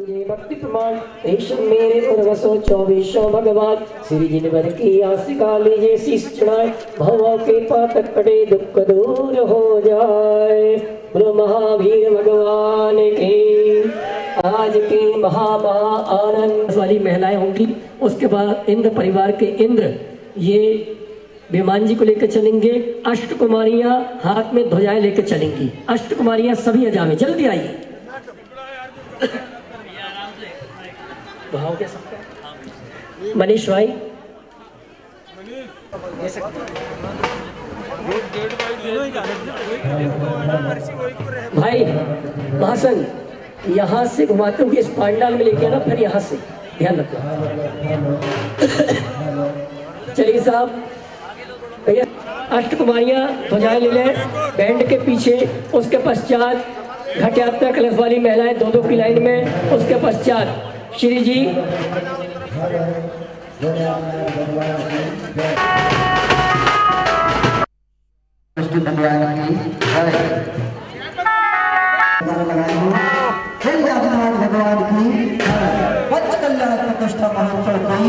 भक्ति प्रमाण ऐशम मेरे पुरवसो 24 भगवान श्री जिनवर की आसिका लीजिए शीश चढ़ाए भवों के पातक कटे दुख दूर हो जाए। बोलो महावीर भगवान की। आज के महा आनंद वाली महिलाएं होंगी। उसके बाद इंद्र परिवार के इंद्र ये विमान जी को लेकर चलेंगे। अष्ट कुमारियां हाथ में ध्वजाएं लेकर चलेंगी। अष्ट कुमारियां सभी आ जावे, जल्दी आइए। भाव क्या सबका मनीष भाई भाई महासन यहाँ से घुमाते हुए इस पांडाल में लेके आना, फिर यहाँ से ध्यान रखना। चलिए साहब भैया, अष्ट कुमारियां ध्वजाएं ले लें बैंड के पीछे। उसके पश्चात घट यात्रा कलश वाली महिलाएं दो की लाइन में। उसके पश्चात श्री जी भगवान की प्रतिष्ठा महोत्सव की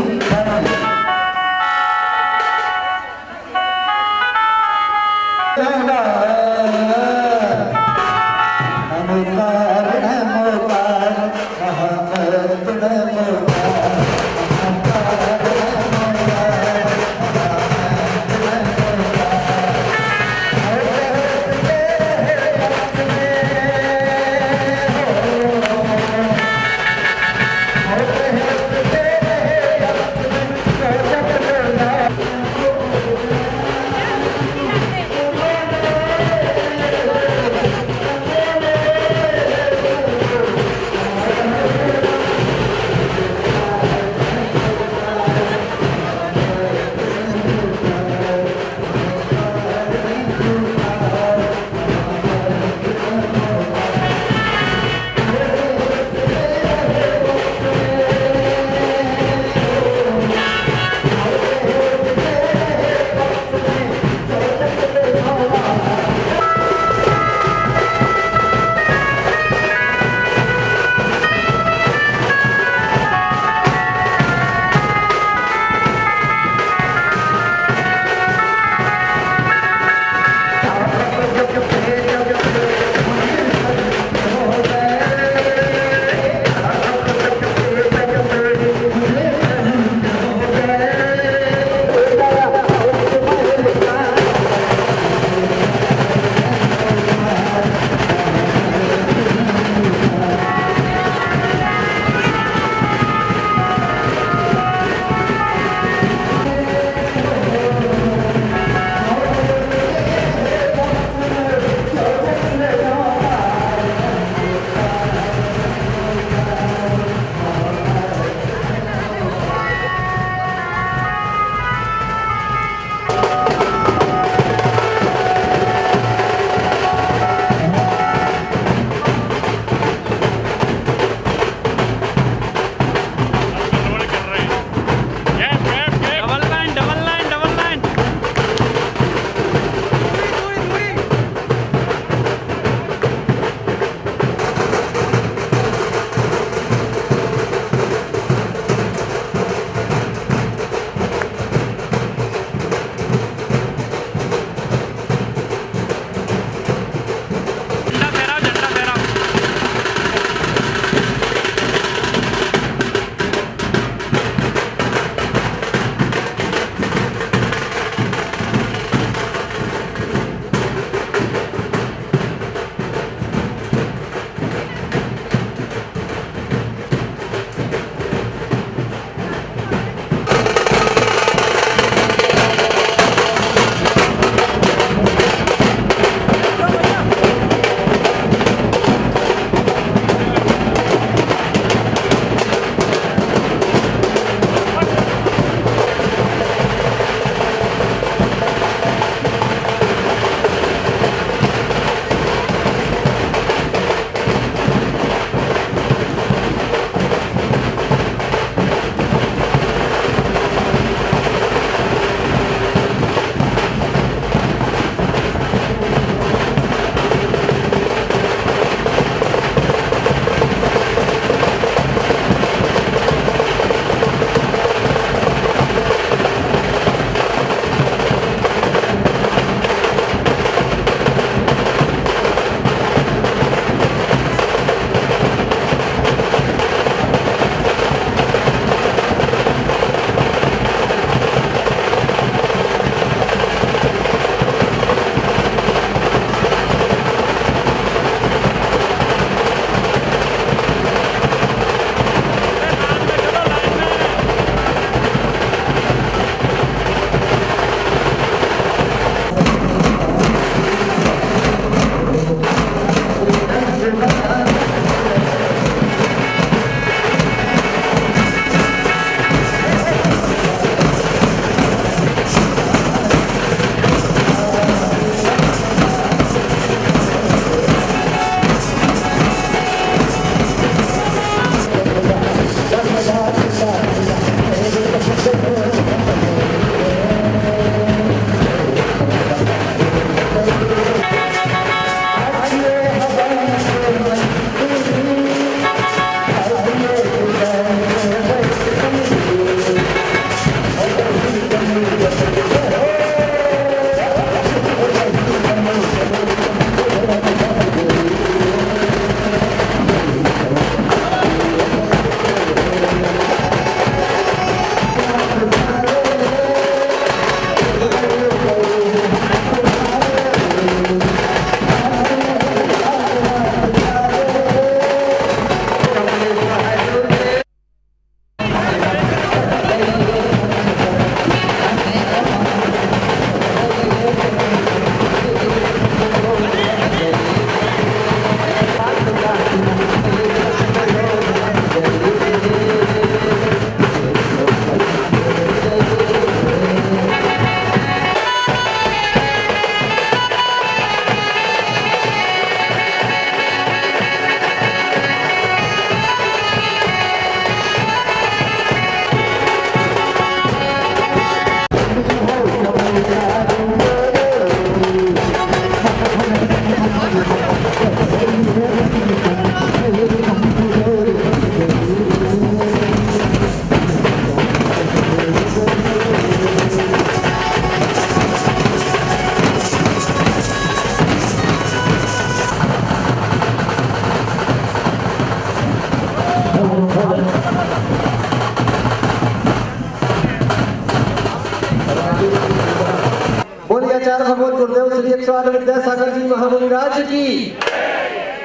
आचार्य भगवत गुरुदेव श्री 108 विद्यासागर जी महामुनिराज की,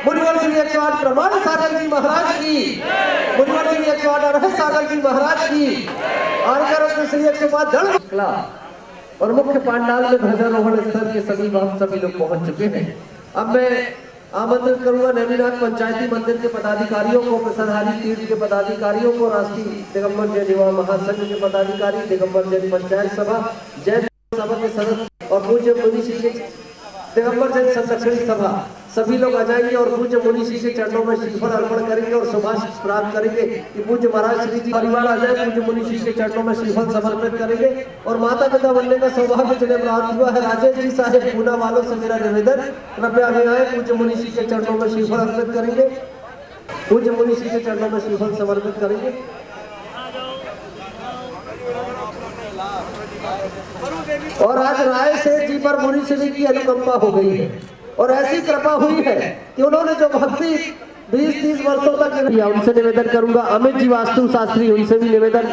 मुनिवर श्री 108 प्रमाण सागर जी महाराज की, मुनिवर श्री 108 अरहत सागर जी महाराज की, आर्कर श्री 105 दल और मुख्य पांडाल में ध्वजारोहण स्थल के सभी लोग पहुंच चुके हैं। अब मैं आमंत्रित करूंगा नेमिनाथ पंचायती मंदिर के पदाधिकारियों को, प्रसारहारी तीर्थ के पदाधिकारियों को, राष्ट्रीय दिगंबर जैन युवा महासंघ के पदाधिकारी, दिगंबर जैन पंचायत सभा, जैन सभा के सदस्य और पूज्य मुनि श्री के दिगंबर जैन संरक्षण सभा सभी लोग आ जाएंगे और पूज्य मुनि श्री के चरणों में श्रीफल अर्पण करेंगे और सुभाषित प्राप्त करेंगे कि पूज्य महाराज श्री जी परिवार आ जाए, पूज्य मुनि श्री के चरणों में श्रीफल समर्पित करेंगे और माता पिता बनने का सौभाग्य जिन्हें प्राप्त हुआ है, राजेश जी साहेब पूना वालों से मेरा निवेदन, कृपया आगे आए, पूज्य मुनि श्री के चरणों में श्रीफल अर्पित करेंगे, पूज्य मुनि श्री के चरणों में श्रीफल समर्पित करेंगे। और आज राय सेठ जी पर मुनि श्री की अनुकंपा हो गई है और ऐसी कृपा हुई है कि उन्होंने जो भक्ति 20-30 वर्षों तक किया, उनसे निवेदन करूंगा, अमित जी वास्तु शास्त्री, उनसे भी निवेदन,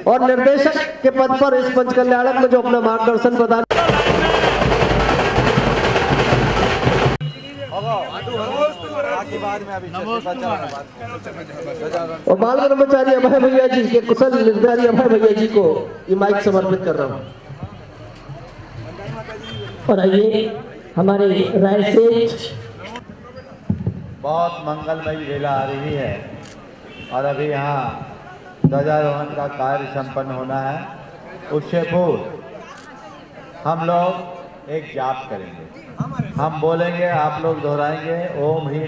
और निर्देशक के पद पर इस पंच कल्याणक में जो अपना मार्गदर्शन प्रदान और बाल ब्रह्मचारी अभय भैया जी के कुशल निर्धारी अभय भैया जी को ये माइक समर्पित कर रहा हूँ। और आइए हमारे राय सेठ। बहुत मंगलमय बेला आ रही है और अभी यहाँ ध्वजारोहण का कार्य संपन्न होना है। उससे पूर्व हम लोग एक जाप करेंगे, हम बोलेंगे, आप लोग दोहराएंगे, ओम ह्रीं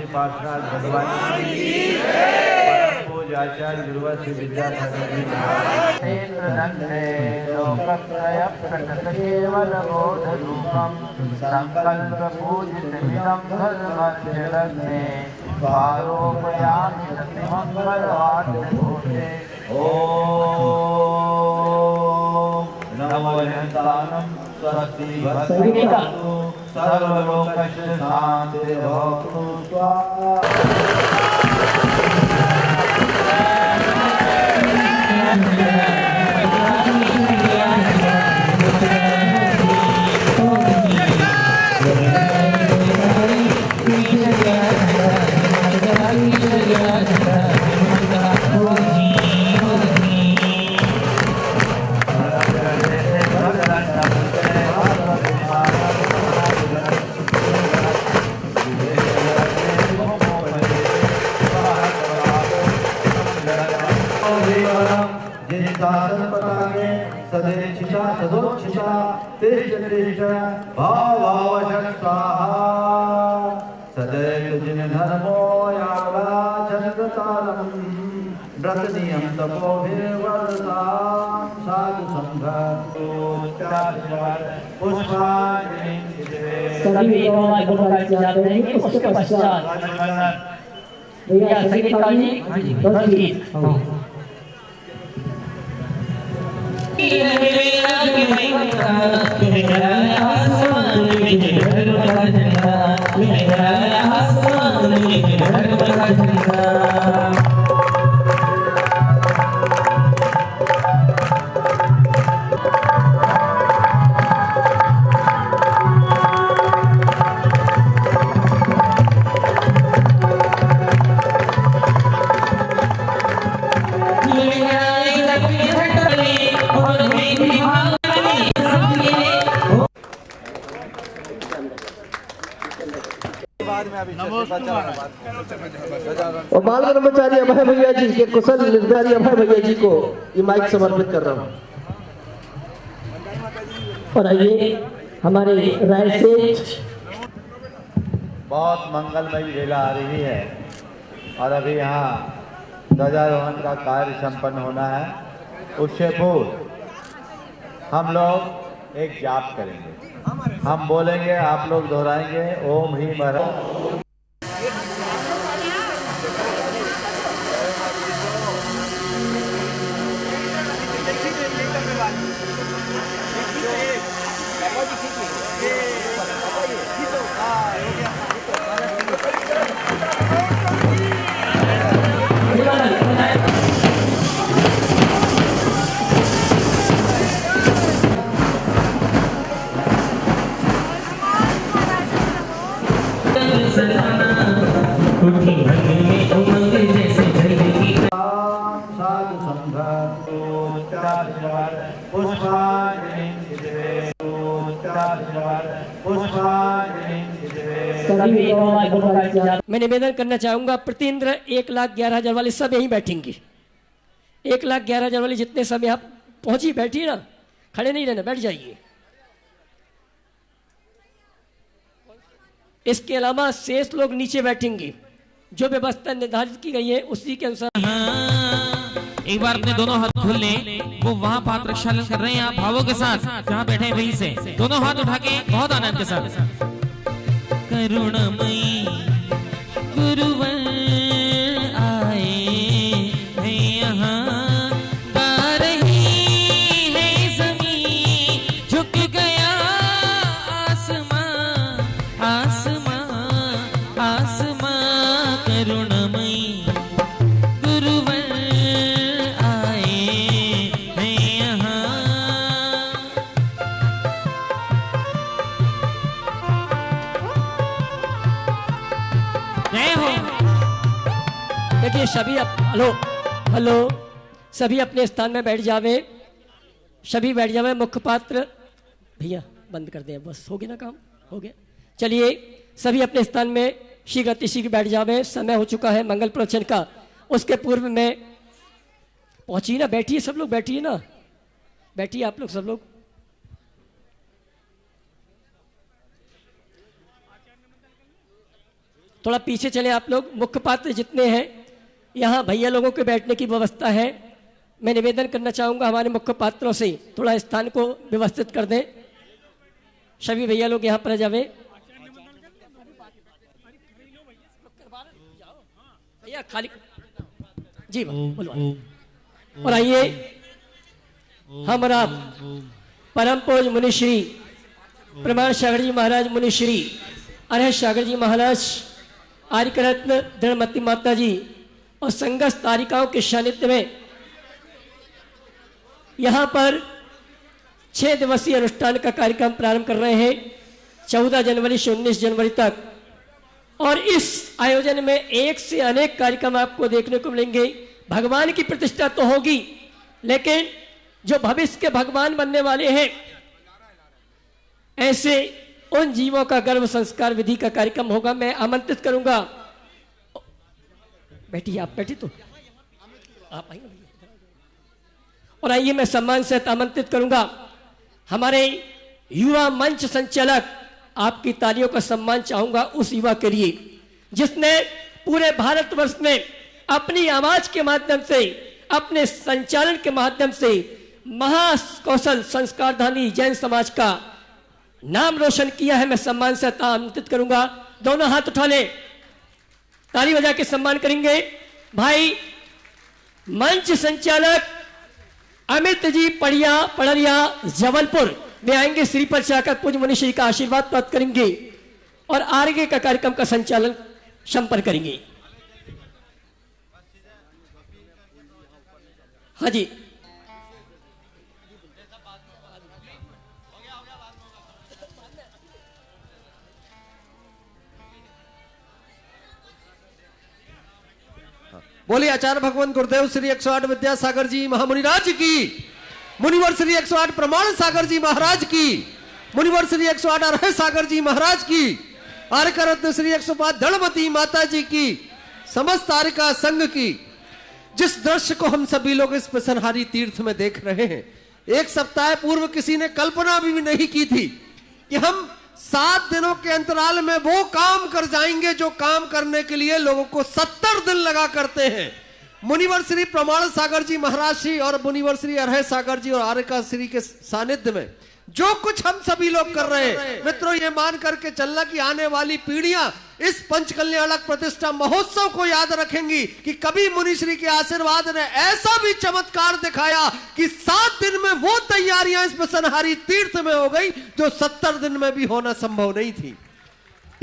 पार्षद भगवान पूजाचार्य गुरुवश्री विद्यासागर जी संकल्प पूजित विदम धर्मचरणे पारोपयामि मंगलवाद्यघोषे ओम नमो अनंतानं स्वस्ति भवतु सर्वलोकस्य शान्तिर्भवतु स्वाहा। सदैक्षिता सदोक्षिता तिष्ठ भावावशक स्वाहा सदैव जिन धर्मो यावला चंद्रतारम व्रत नियम तपोभिर्वर्तां साधु संघ पुष्पांजलि सभी जाते हैं उसके पश्चात भैया संगीता जी बाद में अभी और बाल ब्रह्मचारी अभय भैया जी के कुशल निर्धारी अभय भैया जी को ये माइक समर्पित कर रहा हूँ। और आइए हमारे राय से बहुत मंगलमय बेला आ रही है और अभी यहाँ ध्वजारोहण का कार्य संपन्न होना है। उससे पूर्व हम लोग एक जाप करेंगे, हम बोलेंगे, आप लोग दोहराएंगे, ओम ह्रीम हर। मैं निवेदन करना चाहूंगा, प्रतिन्द्र 1,11,000 वाले सब यहीं बैठेंगे। 1,11,000 वाले जितने सब यहाँ पहुंची बैठी ना, खड़े नहीं रहना, बैठ जाइए। इसके अलावा शेष लोग नीचे बैठेंगे। जो व्यवस्था निर्धारित की गई है उसी के अनुसार। एक बार अपने दोनों हाथ खोल लें। वो वहाँ पात्र रक्षालन कर रहे हैं, आप भावों के साथ जहाँ बैठे हैं वहीं से दोनों हाथ उठा के बहुत आनंद के साथ। करुणामयी गुरुवर आए हैं यहाँ, गा रही है ज़मीं, झुक गया आसमां आसमां आसमां। करुणामयी गुरुवर आए हैं यहाँ। जय हो। देखिए सभी हेलो हेलो, सभी अपने स्थान में बैठ जावे, सभी बैठ जावे। मुख्य पात्र भैया बंद कर दें, बस हो गया ना काम, हो गया। चलिए सभी अपने स्थान में शीघ्र अतिशीघ्र बैठ जावे, समय हो चुका है मंगल प्रवचन का। उसके पूर्व में पहुंचिए ना, बैठिए सब लोग, बैठिए ना, बैठिए आप लोग सब लोग। थोड़ा पीछे चले आप लोग। मुख्य पात्र जितने हैं यहाँ भैया लोगों के बैठने की व्यवस्था है। मैं निवेदन करना चाहूंगा हमारे मुख्य पात्रों से थोड़ा स्थान को व्यवस्थित कर दें। सभी भैया लोग यहाँ पर जावे। भैया खाली जी बोलो। और आइए हमारा परम पूज्य मुनिश्री प्रमाण सागर जी महाराज, मुनिश्री अरह सागर जी महाराज, आर्य रत्न दृढ़मती माता जी और संघर्ष तारिकाओं के सानिध्य में यहाँ पर 6 दिवसीय अनुष्ठान का कार्यक्रम प्रारंभ कर रहे हैं 14 जनवरी से 19 जनवरी तक। और इस आयोजन में एक से अनेक कार्यक्रम आपको देखने को मिलेंगे। भगवान की प्रतिष्ठा तो होगी, लेकिन जो भविष्य के भगवान बनने वाले हैं ऐसे उन जीवों का गर्भ संस्कार विधि का कार्यक्रम होगा। मैं आमंत्रित करूंगा, बैठिए आप, बैठिए तो आप आइए। और आइए मैं सम्मान से आमंत्रित करूंगा हमारे युवा मंच संचालक, आपकी तालियों का सम्मान चाहूंगा उस युवा के लिए जिसने पूरे भारतवर्ष में अपनी आवाज के माध्यम से, अपने संचालन के माध्यम से महाकौशल संस्कारधानी जैन समाज का नाम रोशन किया है। मैं सम्मान से आमंत्रित करूंगा, दोनों हाथ उठा ले, ताली बजा के सम्मान करेंगे। भाई मंच संचालक अमित जी पड़रिया जबलपुर में आएंगे, श्री पर जाकर पूज्य मुनिश्री का आशीर्वाद प्राप्त करेंगे और आगे का कार्यक्रम का संचालन संपन्न करेंगे। हाँ जी, बोलिए आचार्य भगवान गुरुदेव श्री 108 विद्यासागर जी महामुनिराज की, मुनिवर श्री 108 प्रमाण सागर जी महाराज की, मुनिवर श्री 108 अरह सागर जी महाराज की, आर्का रत्न श्री 105 दलमती माता जी की, समस्त आर्का संघ की, जिस दृश्य को हम सभी लोग इस पिसनहारी तीर्थ में देख रहे हैं, एक सप्ताह पूर्व किसी ने कल्पना भी नहीं की थी कि हम 7 दिनों के अंतराल में वो काम कर जाएंगे जो काम करने के लिए लोगों को 70 दिन लगा करते हैं। मुनिवर श्री प्रमाण सागर जी महाराज श्री और मुनिवर श्री अरह सागर जी और आर्का श्री के सानिध्य में जो कुछ हम सभी लोग कर रहे हैं, मित्रों, ये मान करके चलना कि आने वाली पीढ़ियां इस पंचकल्याणक प्रतिष्ठा महोत्सव को याद रखेंगी कि कभी मुनिश्री के आशीर्वाद ने ऐसा भी चमत्कार दिखाया कि 7 दिन में वो तैयारियां इस पिसनहारी तीर्थ में हो गई जो 70 दिन में भी होना संभव नहीं थी।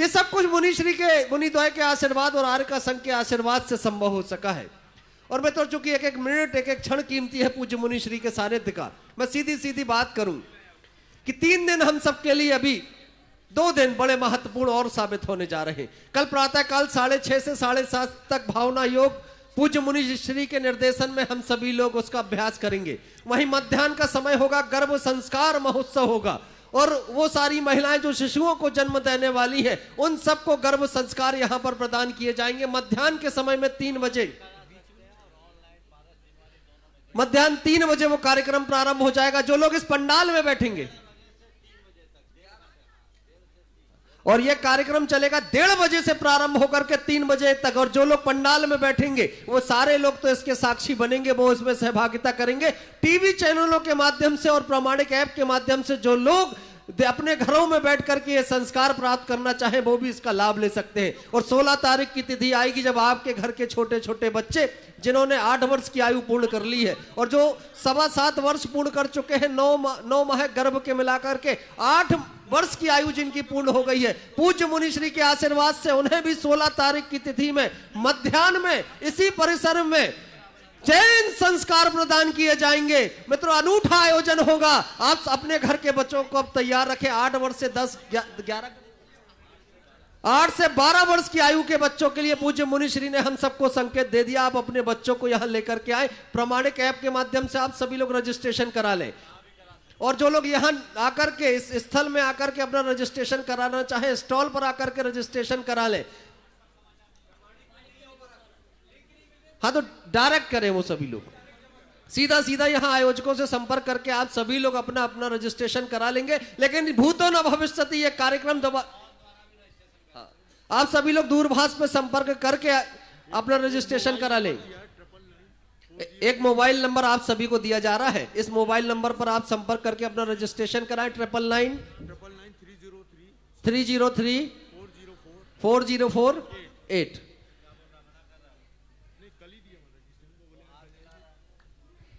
ये सब कुछ मुनिश्री के, मुनिद्वय के आशीर्वाद और आर्का संघ के आशीर्वाद से संभव हो सका है। और मैं तो चूंकि एक एक मिनट, एक एक क्षण कीमती है पूज्य मुनिश्री के सानिध्य का, मैं सीधी सीधी बात करूं कि 3 दिन हम सबके लिए, अभी 2 दिन बड़े महत्वपूर्ण और साबित होने जा रहे हैं। कल प्रातः काल 6:30 से 7:30 तक भावना योग पूज्य मुनिश्री के निर्देशन में हम सभी लोग उसका अभ्यास करेंगे। वहीं मध्याह्न का समय होगा, गर्भ संस्कार महोत्सव होगा और वो सारी महिलाएं जो शिशुओं को जन्म देने वाली हैं उन सबको गर्भ संस्कार यहां पर प्रदान किए जाएंगे। मध्याह्न के समय में 3 बजे, मध्याह्न 3 बजे वो कार्यक्रम प्रारंभ हो जाएगा। जो लोग इस पंडाल में बैठेंगे, और यह कार्यक्रम चलेगा 1:30 बजे से प्रारंभ होकर के 3 बजे तक, और जो लोग पंडाल में बैठेंगे वो सारे लोग तो इसके साक्षी बनेंगे, वो इसमें सहभागिता करेंगे। टीवी चैनलों के माध्यम से और प्रामाणिक ऐप के माध्यम से जो लोग अपने घरों में बैठ करके ये संस्कार प्राप्त करना चाहे वो भी इसका लाभ ले सकते हैं। और 16 तारीख की तिथि आएगी जब आपके घर के छोटे छोटे बच्चे जिन्होंने 8 वर्ष की आयु पूर्ण कर ली है और जो 7.25 वर्ष पूर्ण कर चुके हैं, 9 माह गर्भ के मिलाकर के 8 वर्ष की आयु जिनकी पूर्ण हो गई है, पूज्य मुनिश्री के आशीर्वाद से उन्हें भी 16 तारीख की तिथि में मध्याह्न में इसी परिसर में जैन संस्कार प्रदान किए जाएंगे। मित्रों, अनूठा आयोजन होगा। आप अपने घर के बच्चों को अब तैयार रखें। 8 वर्ष से 8 से 12 वर्ष की आयु के बच्चों के लिए पूज्य मुनिश्री ने हम सबको संकेत दे दिया। आप अपने बच्चों को यहां लेकर के आए। प्रामाणिक ऐप के माध्यम से आप सभी लोग रजिस्ट्रेशन करा लें, और जो लोग यहां आकर के इस स्थल में आकर के अपना रजिस्ट्रेशन कराना चाहे, स्टॉल पर आकर के रजिस्ट्रेशन करा लें। हाँ, तो डायरेक्ट करें वो सभी लोग, सीधा सीधा यहां आयोजकों से संपर्क करके आप सभी लोग अपना अपना रजिस्ट्रेशन करा लेंगे। लेकिन भूतो न भविष्यति ये कार्यक्रम आप सभी लोग दूरभाष पे संपर्क करके अपना रजिस्ट्रेशन करा लें। एक मोबाइल नंबर आप सभी को दिया जा रहा है, इस मोबाइल नंबर पर आप संपर्क करके अपना रजिस्ट्रेशन कराएं। 9999-303-404-8।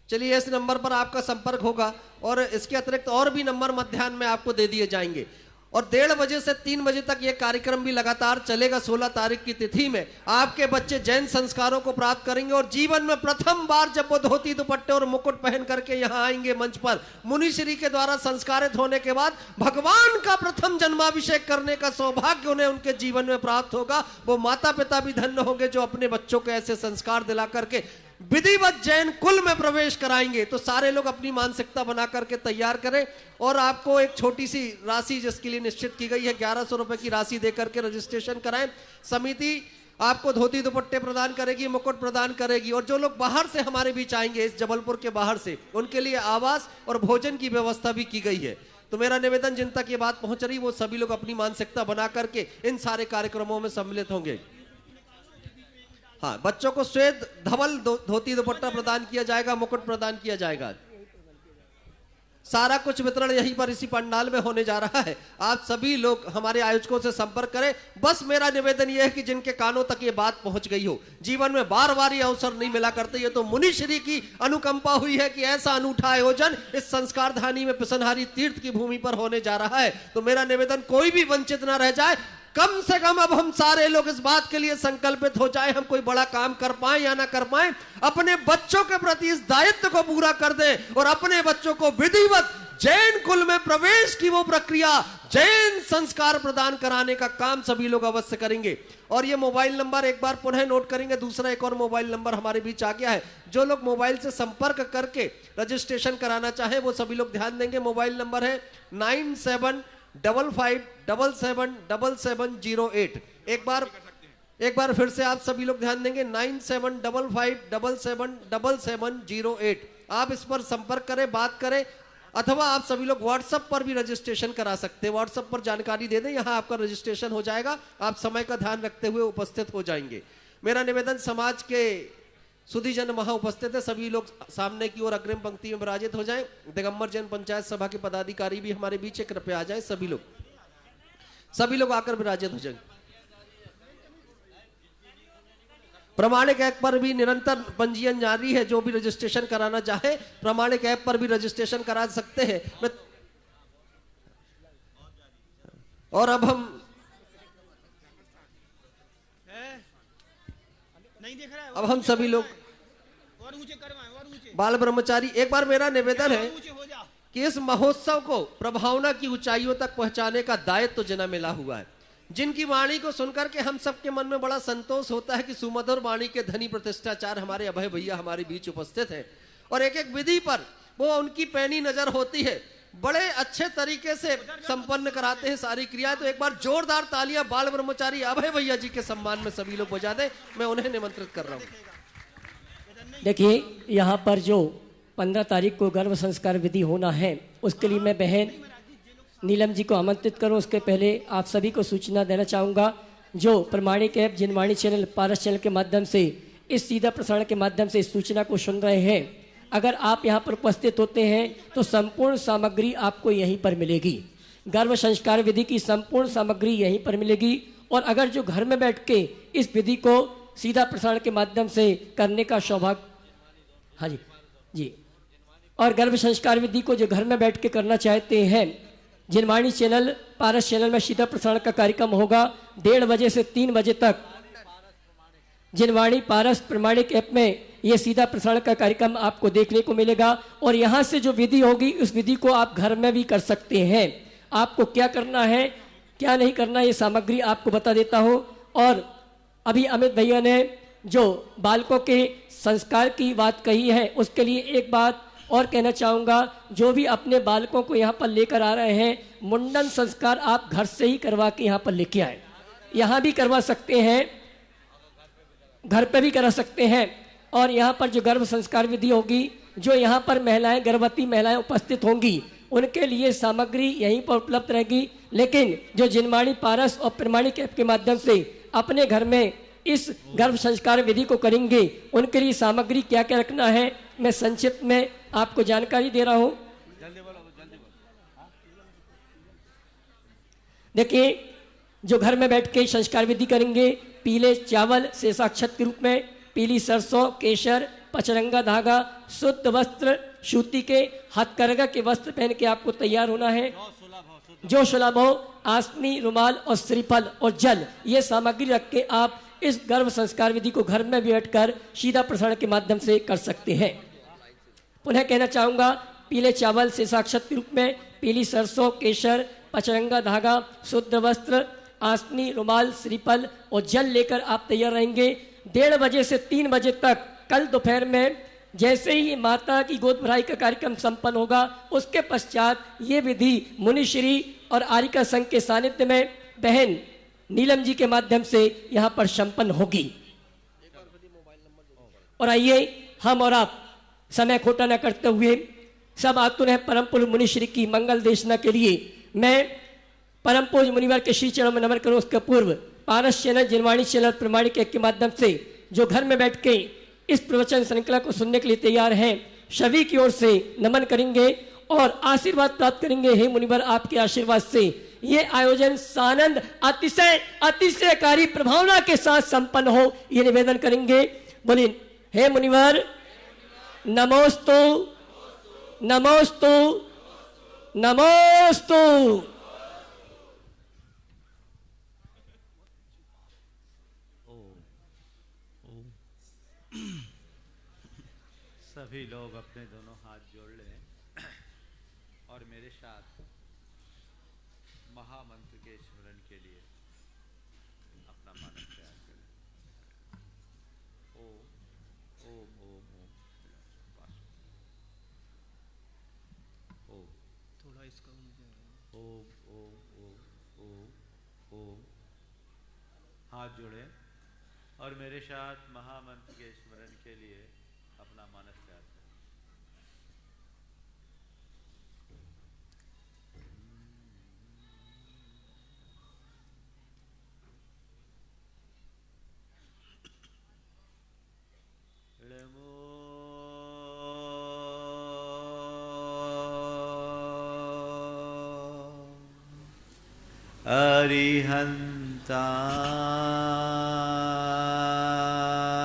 चलिए, इस नंबर पर आपका संपर्क होगा और इसके अतिरिक्त और भी नंबर मध्याह्न में आपको दे दिए जाएंगे। और 1:30 बजे से 3 बजे तक यह कार्यक्रम भी लगातार चलेगा। 16 तारीख की तिथि में आपके बच्चे जैन संस्कारों को प्राप्त करेंगे और जीवन में प्रथम बार जब वो धोती दुपट्टे और मुकुट पहन करके यहाँ आएंगे मंच पर, मुनिश्री के द्वारा संस्कारित होने के बाद भगवान का प्रथम जन्माभिषेक करने का सौभाग्य उन्हें उनके जीवन में प्राप्त होगा। वो माता पिता भी धन्य होंगे जो अपने बच्चों को ऐसे संस्कार दिला करके विधिवत जैन कुल में प्रवेश कराएंगे। तो सारे लोग अपनी मानसिकता बना करके तैयार करें और आपको एक छोटी सी राशि जिसके लिए निश्चित की गई है 1100 रुपए की राशि देकर के रजिस्ट्रेशन कराएं। समिति आपको धोती दुपट्टे प्रदान करेगी, मुकुट प्रदान करेगी। और जो लोग बाहर से हमारे बीच आएंगे, इस जबलपुर के बाहर से, उनके लिए आवास और भोजन की व्यवस्था भी की गई है। तो मेरा निवेदन, जिन तक ये बात पहुंच रही वो सभी लोग अपनी मानसिकता बना करके इन सारे कार्यक्रमों में सम्मिलित होंगे। हाँ, बच्चों को श्वेत धवल धोती दुपट्टा प्रदान किया जाएगा, मुकुट प्रदान किया जाएगा। सारा कुछ वितरण यहीं पर इसी पंडाल में होने जा रहा है। आप सभी लोग हमारे आयोजकों से संपर्क करें। बस मेरा निवेदन यह है कि जिनके कानों तक ये बात पहुंच गई हो, जीवन में बार बार ये अवसर नहीं मिला करते, ये तो मुनिश्री की अनुकंपा हुई है कि ऐसा अनूठा आयोजन इस संस्कार धानी में पिसनहारी तीर्थ की भूमि पर होने जा रहा है। तो मेरा निवेदन, कोई भी वंचित ना रह जाए। कम से कम अब हम सारे लोग इस बात के लिए संकल्पित हो जाए, हम कोई बड़ा काम कर पाए या ना कर पाए, अपने बच्चों के प्रति इस दायित्व को पूरा कर दें और अपने बच्चों को विधिवत जैन कुल में प्रवेश की वो प्रक्रिया, जैन संस्कार प्रदान कराने का काम सभी लोग अवश्य करेंगे। और ये मोबाइल नंबर एक बार पुनः नोट करेंगे। दूसरा एक और मोबाइल नंबर हमारे बीच आ गया है। जो लोग मोबाइल से संपर्क करके रजिस्ट्रेशन कराना चाहे वो सभी लोग ध्यान देंगे। मोबाइल नंबर है 97 9755777708। एक बार फिर से आप सभी लोग ध्यान देंगे 9755777708। आप इस पर संपर्क करें, बात करें, अथवा आप सभी लोग व्हाट्सएप पर भी रजिस्ट्रेशन करा सकते हैं। व्हाट्सएप पर जानकारी दे दें, यहां आपका रजिस्ट्रेशन हो जाएगा। आप समय का ध्यान रखते हुए उपस्थित हो जाएंगे। मेरा निवेदन, समाज के सुधीजन वहां उपस्थित है, सभी लोग सामने की ओर अग्रिम पंक्ति में विराजित हो जाएं। दिगंबर जैन पंचायत सभा के पदाधिकारी भी हमारे बीच है, कृपया आ जाएं। सभी लोग आकर विराजित हो जाएंगे। प्रमाणिक ऐप पर भी निरंतर पंजीयन जारी है। जो भी रजिस्ट्रेशन कराना चाहे प्रमाणिक ऐप पर भी रजिस्ट्रेशन करा सकते हैं। और अब हम नहीं देख रहा है, अब हम सभी लोग और ऊंचे करवाएं, और ऊंचे, बाल ब्रह्मचारी, एक बार मेरा निवेदन है ऊंचे हो जा। कि इस महोत्सव को प्रभावना की ऊंचाइयों तक पहुंचाने का दायित्व जना मिला हुआ है। जिनकी वाणी को सुनकर के हम सबके मन में बड़ा संतोष होता है कि सुमधुर वाणी के धनी प्रतिष्ठाचार हमारे अभय भैया हमारे बीच उपस्थित हैं, और एक एक विधि पर वो उनकी पैनी नजर होती है, बड़े अच्छे तरीके से संपन्न कराते हैं सारी क्रियाएं। तो एक बार जोरदार तालियां बाल ब्रह्मचारी अभय भैया जी के सम्मान में सभी लोग बजा दें। मैं उन्हें निमंत्रित कर रहा हूं। देखिए, यहाँ पर जो 15 तारीख को गर्भ संस्कार विधि होना है, उसके लिए मैं बहन नीलम जी को आमंत्रित करूं। उसके पहले आप सभी को सूचना देना चाहूँगा, जो प्रमाणिक ऐप जिनवाणी चैनल, पारस चैनल के माध्यम से, इस सीधा प्रसारण के माध्यम से इस सूचना को सुन रहे हैं, अगर आप यहाँ पर उपस्थित होते हैं तो संपूर्ण सामग्री आपको यहीं पर मिलेगी। गर्भ संस्कार विधि की संपूर्ण सामग्री यहीं पर मिलेगी। और अगर जो घर में बैठ के इस विधि को सीधा प्रसारण के माध्यम से करने का सौभाग्य, हाँ जी, और गर्भ संस्कार विधि को जो घर में बैठ के करना चाहते हैं, जिनवाणी चैनल, पारस चैनल में सीधा प्रसारण का कार्यक्रम होगा 1:30 बजे से 3 बजे तक। जिनवाणी पारस प्रमाणिक ऐप में यह सीधा प्रसारण का कार्यक्रम आपको देखने को मिलेगा। और यहाँ से जो विधि होगी, उस विधि को आप घर में भी कर सकते हैं। आपको क्या करना है, क्या नहीं करना, ये सामग्री आपको बता देता हूँ। और अभी अमित भैया ने जो बालकों के संस्कार की बात कही है, उसके लिए एक बात और कहना चाहूँगा, जो भी अपने बालकों को यहाँ पर लेकर आ रहे हैं, मुंडन संस्कार आप घर से ही करवा के यहाँ पर लेके आए। यहाँ भी करवा सकते हैं, घर पे भी करा सकते हैं। और यहाँ पर जो गर्भ संस्कार विधि होगी, जो यहाँ पर महिलाएं, गर्भवती महिलाएं उपस्थित होंगी, उनके लिए सामग्री यहीं पर उपलब्ध रहेगी। लेकिन जो जिनवाणी पारस और प्रमाणिक ऐप के माध्यम से अपने घर में इस गर्भ संस्कार विधि को करेंगे, उनके लिए सामग्री क्या क्या रखना है, मैं संक्षिप्त में आपको जानकारी दे रहा हूं। देखिए, जो घर में बैठ के संस्कार विधि करेंगे, पीले चावल शेषाक्षत के रूप में, पीली सरसों, केसर, पचरंगा धागा, शुद्ध वस्त्र, सूती के हथकरघा के वस्त्र पहन के आपको तैयार होना है। जो सुलभ हो, आसनी, रुमाल और श्रीफल और जल, ये सामग्री रख के आप इस गर्भ संस्कार विधि को घर में बैठकर सीधा प्रसारण के माध्यम से कर सकते हैं। पुनः कहना चाहूँगा, पीले चावल शेषाक्षत के रूप में, पीली सरसों, केसर, पचरंगा धागा, शुद्ध वस्त्र, आसनी, रुमाल, श्रीफल और जल लेकर आप तैयार रहेंगे। 1:30 बजे से 3 बजे तक कल दोपहर में जैसे ही माता की गोद भराई का कार्यक्रम संपन्न होगा, उसके पश्चात ये विधि मुनिश्री और आरिका संघ के सानिध्य में बहन नीलम जी के माध्यम से यहाँ पर संपन्न होगी। और आइए हम और आप समय खोटा न करते हुए सब आतुर है परम पूज्य मुनिश्री की मंगल देशना के लिए मैं परम पूज्य मुनिवर के श्री चरणों में नमन करूं। उसके पूर्व पारस चैनल, जिनवाणी चैनल, प्रमाणिक ऐप के माध्यम से जो घर में बैठ के इस प्रवचन श्रृंखला को सुनने के लिए तैयार हैं, सभी की ओर से नमन करेंगे और आशीर्वाद प्राप्त करेंगे। हे मुनिवर, आपके आशीर्वाद से ये आयोजन सानंद अतिशयकारी प्रभावना के साथ संपन्न हो, ये निवेदन करेंगे। बोलिए, हे मुनिवर नमोस्तु नमोस्तु नमोस्तु। सभी लोग अपने दोनों हाथ जोड़ लें और मेरे साथ महामंत्र के स्मरण के लिए अपना मन तैयार करें। ओम ओम ओम ओम ओम। थोड़ा इसका ओम ओम ओम ओम ओम। हाथ जोड़े और मेरे साथ महामंत्र के स्मरण के लिए अपना मानस तैयार करें।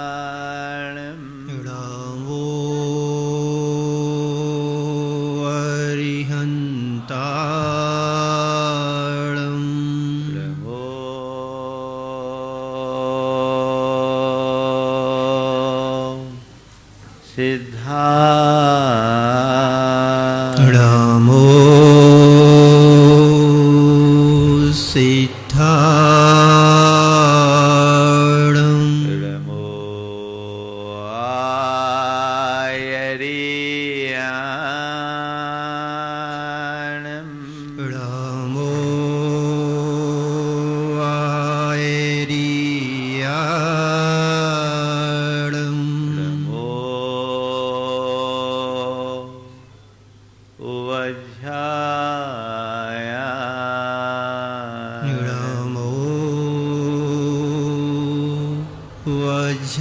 अरिहन्ताणं नमो अरिहन्ताणं नमो सिद्धा नमो सिद्धाणं नमो आयरियाणं नमो आयरियाणं नमो उवज्झाया नमो वज्झायाणं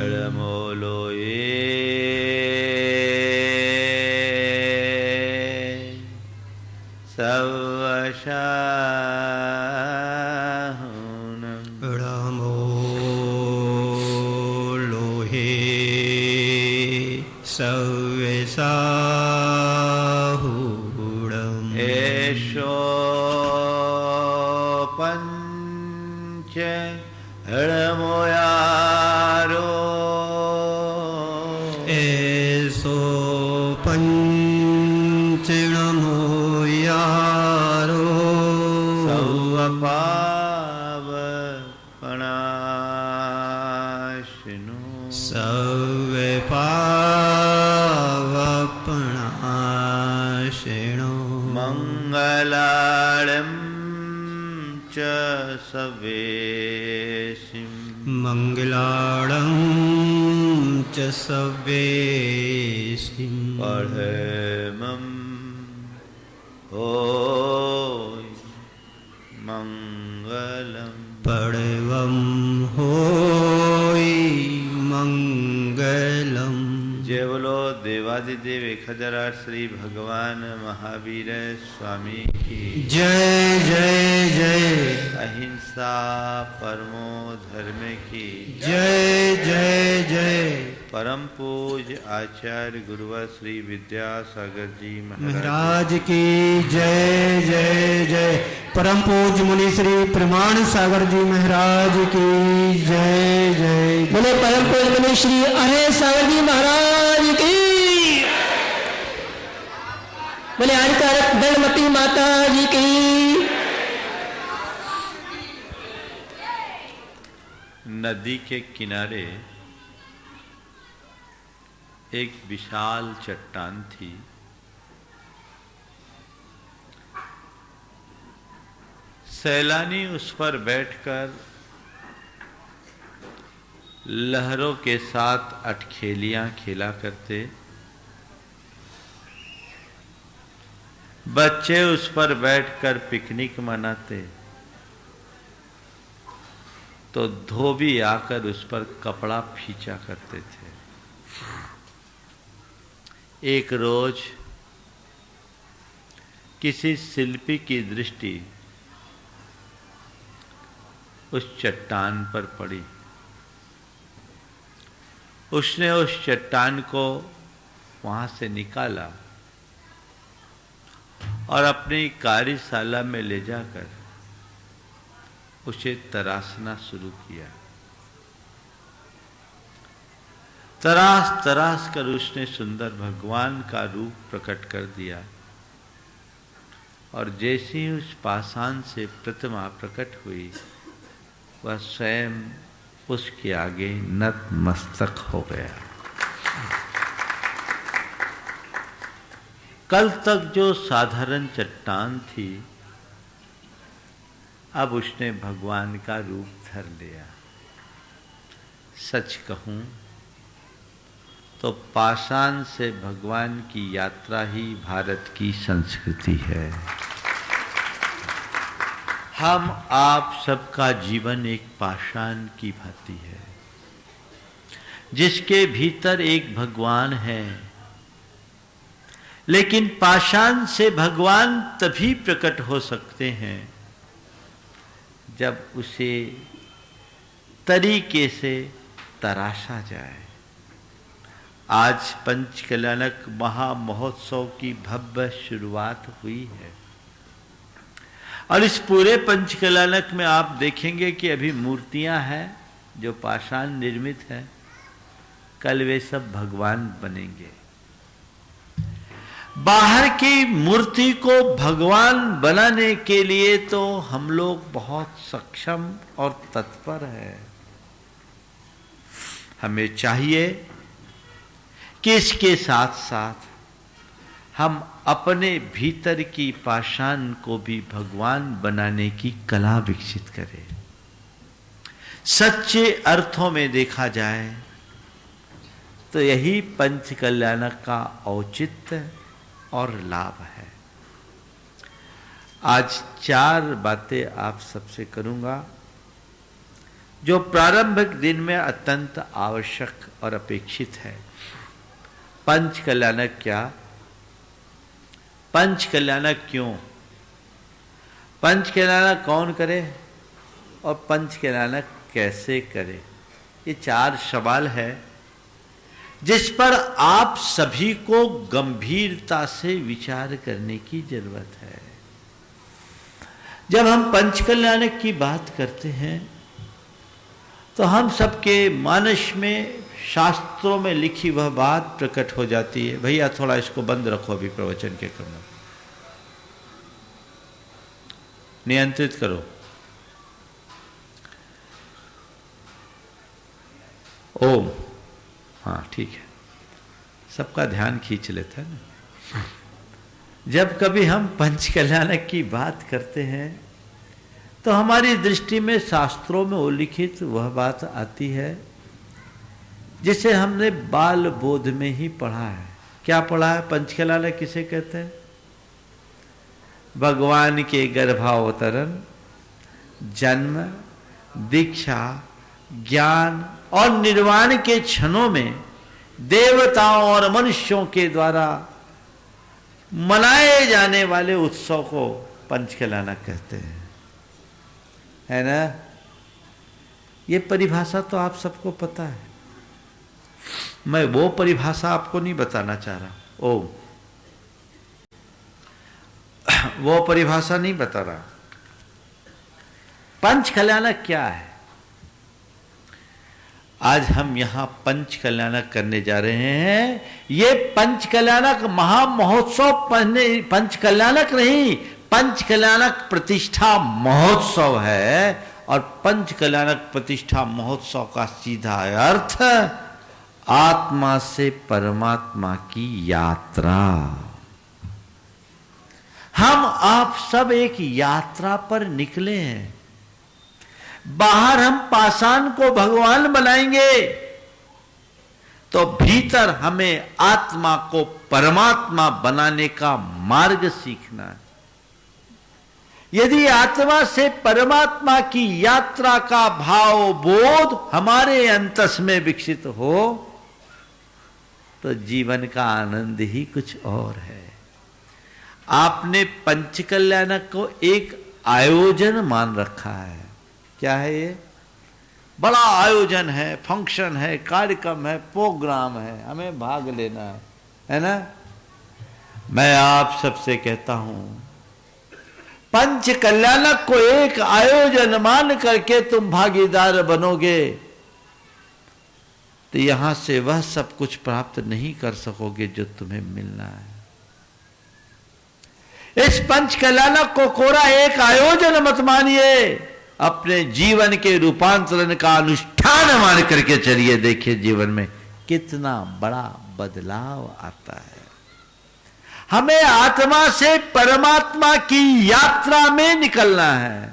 नमो लोये सवशाहुनं नमो लोहे सव्यसाहुणम् एषो पंच हळमोयारो एसो पंचणमो यारो सौवपावपणाशिनो सव्यपावपणाशिनो मङ्गलाळं च सवेशिं मङ्गलाळं च सव्येशिं पढमं ओ मङ्गलम् पडवं होय मंगलम। जय बोलो देवादिदेव 1008 श्री भगवान महावीर स्वामी की जय जय जय अहिंसा परमो धर्म की जय जय जय परम पूज्य आचार्य गुरुवर श्री विद्यासागर जी महाराज महाराज की जय जय जय। परम पूज्य मुनि श्री प्रमाण सागर जी महाराज की जय जय। बोले परम पूज्य मुनि श्री अरे सागर जी महाराज की। बोले हरिकारक दलमती माता जी की। नदी के किनारे एक विशाल चट्टान थी। सैलानी उस पर बैठकर लहरों के साथ अटखेलियां खेला करते। बच्चे उस पर बैठकर पिकनिक मनाते तो धोबी आकर उस पर कपड़ा फींचा करते थे। एक रोज किसी शिल्पी की दृष्टि उस चट्टान पर पड़ी। उसने उस चट्टान को वहां से निकाला और अपनी कार्यशाला में ले जाकर उसे तराशना शुरू किया। तराश तराश कर उसने सुंदर भगवान का रूप प्रकट कर दिया और जैसे ही उस पाषाण से प्रतिमा प्रकट हुई वह स्वयं उसके आगे नतमस्तक हो गया। कल तक जो साधारण चट्टान थी, अब उसने भगवान का रूप धर लिया। सच कहूं तो पाषाण से भगवान की यात्रा ही भारत की संस्कृति है। हम आप सबका जीवन एक पाषाण की भांति है, जिसके भीतर एक भगवान है। लेकिन पाषाण से भगवान तभी प्रकट हो सकते हैं जब उसे तरीके से तराशा जाए। आज पंचकल्याणक महामहोत्सव की भव्य शुरुआत हुई है और इस पूरे पंचकल्याणक में आप देखेंगे कि अभी मूर्तियां हैं जो पाषाण निर्मित है, कल वे सब भगवान बनेंगे। बाहर की मूर्ति को भगवान बनाने के लिए तो हम लोग बहुत सक्षम और तत्पर हैं। हमें चाहिए कि इसके साथ साथ हम अपने भीतर की पाषाण को भी भगवान बनाने की कला विकसित करें। सच्चे अर्थों में देखा जाए तो यही पंचकल्याणक का औचित्य और लाभ है। आज 4 बातें आप सबसे करूंगा जो प्रारंभिक दिन में अत्यंत आवश्यक और अपेक्षित है। पंचकल्याणक क्या, पंचकल्याणक क्यों, पंचकल्याणक कौन करे और पंचकल्याणक कैसे करे, ये 4 सवाल है जिस पर आप सभी को गंभीरता से विचार करने की जरूरत है। जब हम पंचकल्याणक की बात करते हैं तो हम सबके मानस में, शास्त्रों में लिखी वह बात प्रकट हो जाती है। भैया थोड़ा इसको बंद रखो, अभी प्रवचन के क्रम में नियंत्रित करो। ओम, हाँ ठीक है, सबका ध्यान खींच लेता है ना। जब कभी हम पंचकल्याणक की बात करते हैं तो हमारी दृष्टि में शास्त्रों में उल्लिखित वह बात आती है जिसे हमने बाल बोध में ही पढ़ा है। क्या पढ़ा है? पंचकल्याणक किसे कहते हैं? भगवान के गर्भावतरण, जन्म, दीक्षा, ज्ञान और निर्वाण के क्षणों में देवताओं और मनुष्यों के द्वारा मनाए जाने वाले उत्सव को पंचकल्याणक कहते हैं, है ना? ये परिभाषा तो आप सबको पता है, मैं वो परिभाषा आपको नहीं बताना चाह रहा। ओम, वो परिभाषा नहीं बता रहा। पंचकल्याणक क्या है? आज हम यहां पंचकल्याणक करने जा रहे हैं। ये पंचकल्याणक महामहोत्सव, पंचकल्याणक नहीं, पंचकल्याणक प्रतिष्ठा महोत्सव है। और पंचकल्याणक प्रतिष्ठा महोत्सव का सीधा अर्थ आत्मा से परमात्मा की यात्रा। हम आप सब एक यात्रा पर निकले हैं। बाहर हम पाषाण को भगवान बनाएंगे तो भीतर हमें आत्मा को परमात्मा बनाने का मार्ग सीखना है। यदि आत्मा से परमात्मा की यात्रा का भाव बोध हमारे अंतस में विकसित हो तो जीवन का आनंद ही कुछ और है। आपने पंचकल्याणक को एक आयोजन मान रखा है। क्या है ये? बड़ा आयोजन है, फंक्शन है, कार्यक्रम है, प्रोग्राम है, हमें भाग लेना है ना? मैं आप सबसे कहता हूं, पंचकल्याणक को एक आयोजन मान करके तुम भागीदार बनोगे तो यहां से वह सब कुछ प्राप्त नहीं कर सकोगे जो तुम्हें मिलना है। इस पंचकल्याणक को कोरा एक आयोजन मत मानिए, अपने जीवन के रूपांतरण का अनुष्ठान मान करके चलिए। देखिए जीवन में कितना बड़ा बदलाव आता है। हमें आत्मा से परमात्मा की यात्रा में निकलना है।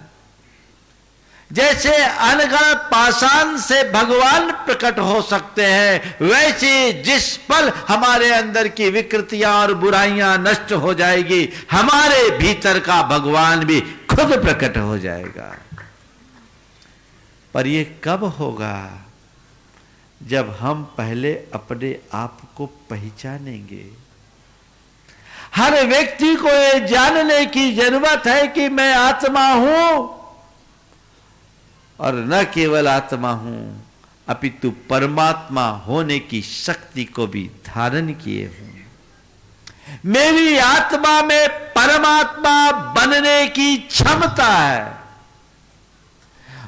जैसे अनगढ़ पाषाण से भगवान प्रकट हो सकते हैं, वैसे जिस पल हमारे अंदर की विकृतियां और बुराइयां नष्ट हो जाएगी, हमारे भीतर का भगवान भी खुद प्रकट हो जाएगा। पर यह कब होगा? जब हम पहले अपने आप को पहचानेंगे। हर व्यक्ति को यह जानने की जरूरत है कि मैं आत्मा हूं, और न केवल आत्मा हूं अपितु परमात्मा होने की शक्ति को भी धारण किए हूं। मेरी आत्मा में परमात्मा बनने की क्षमता है,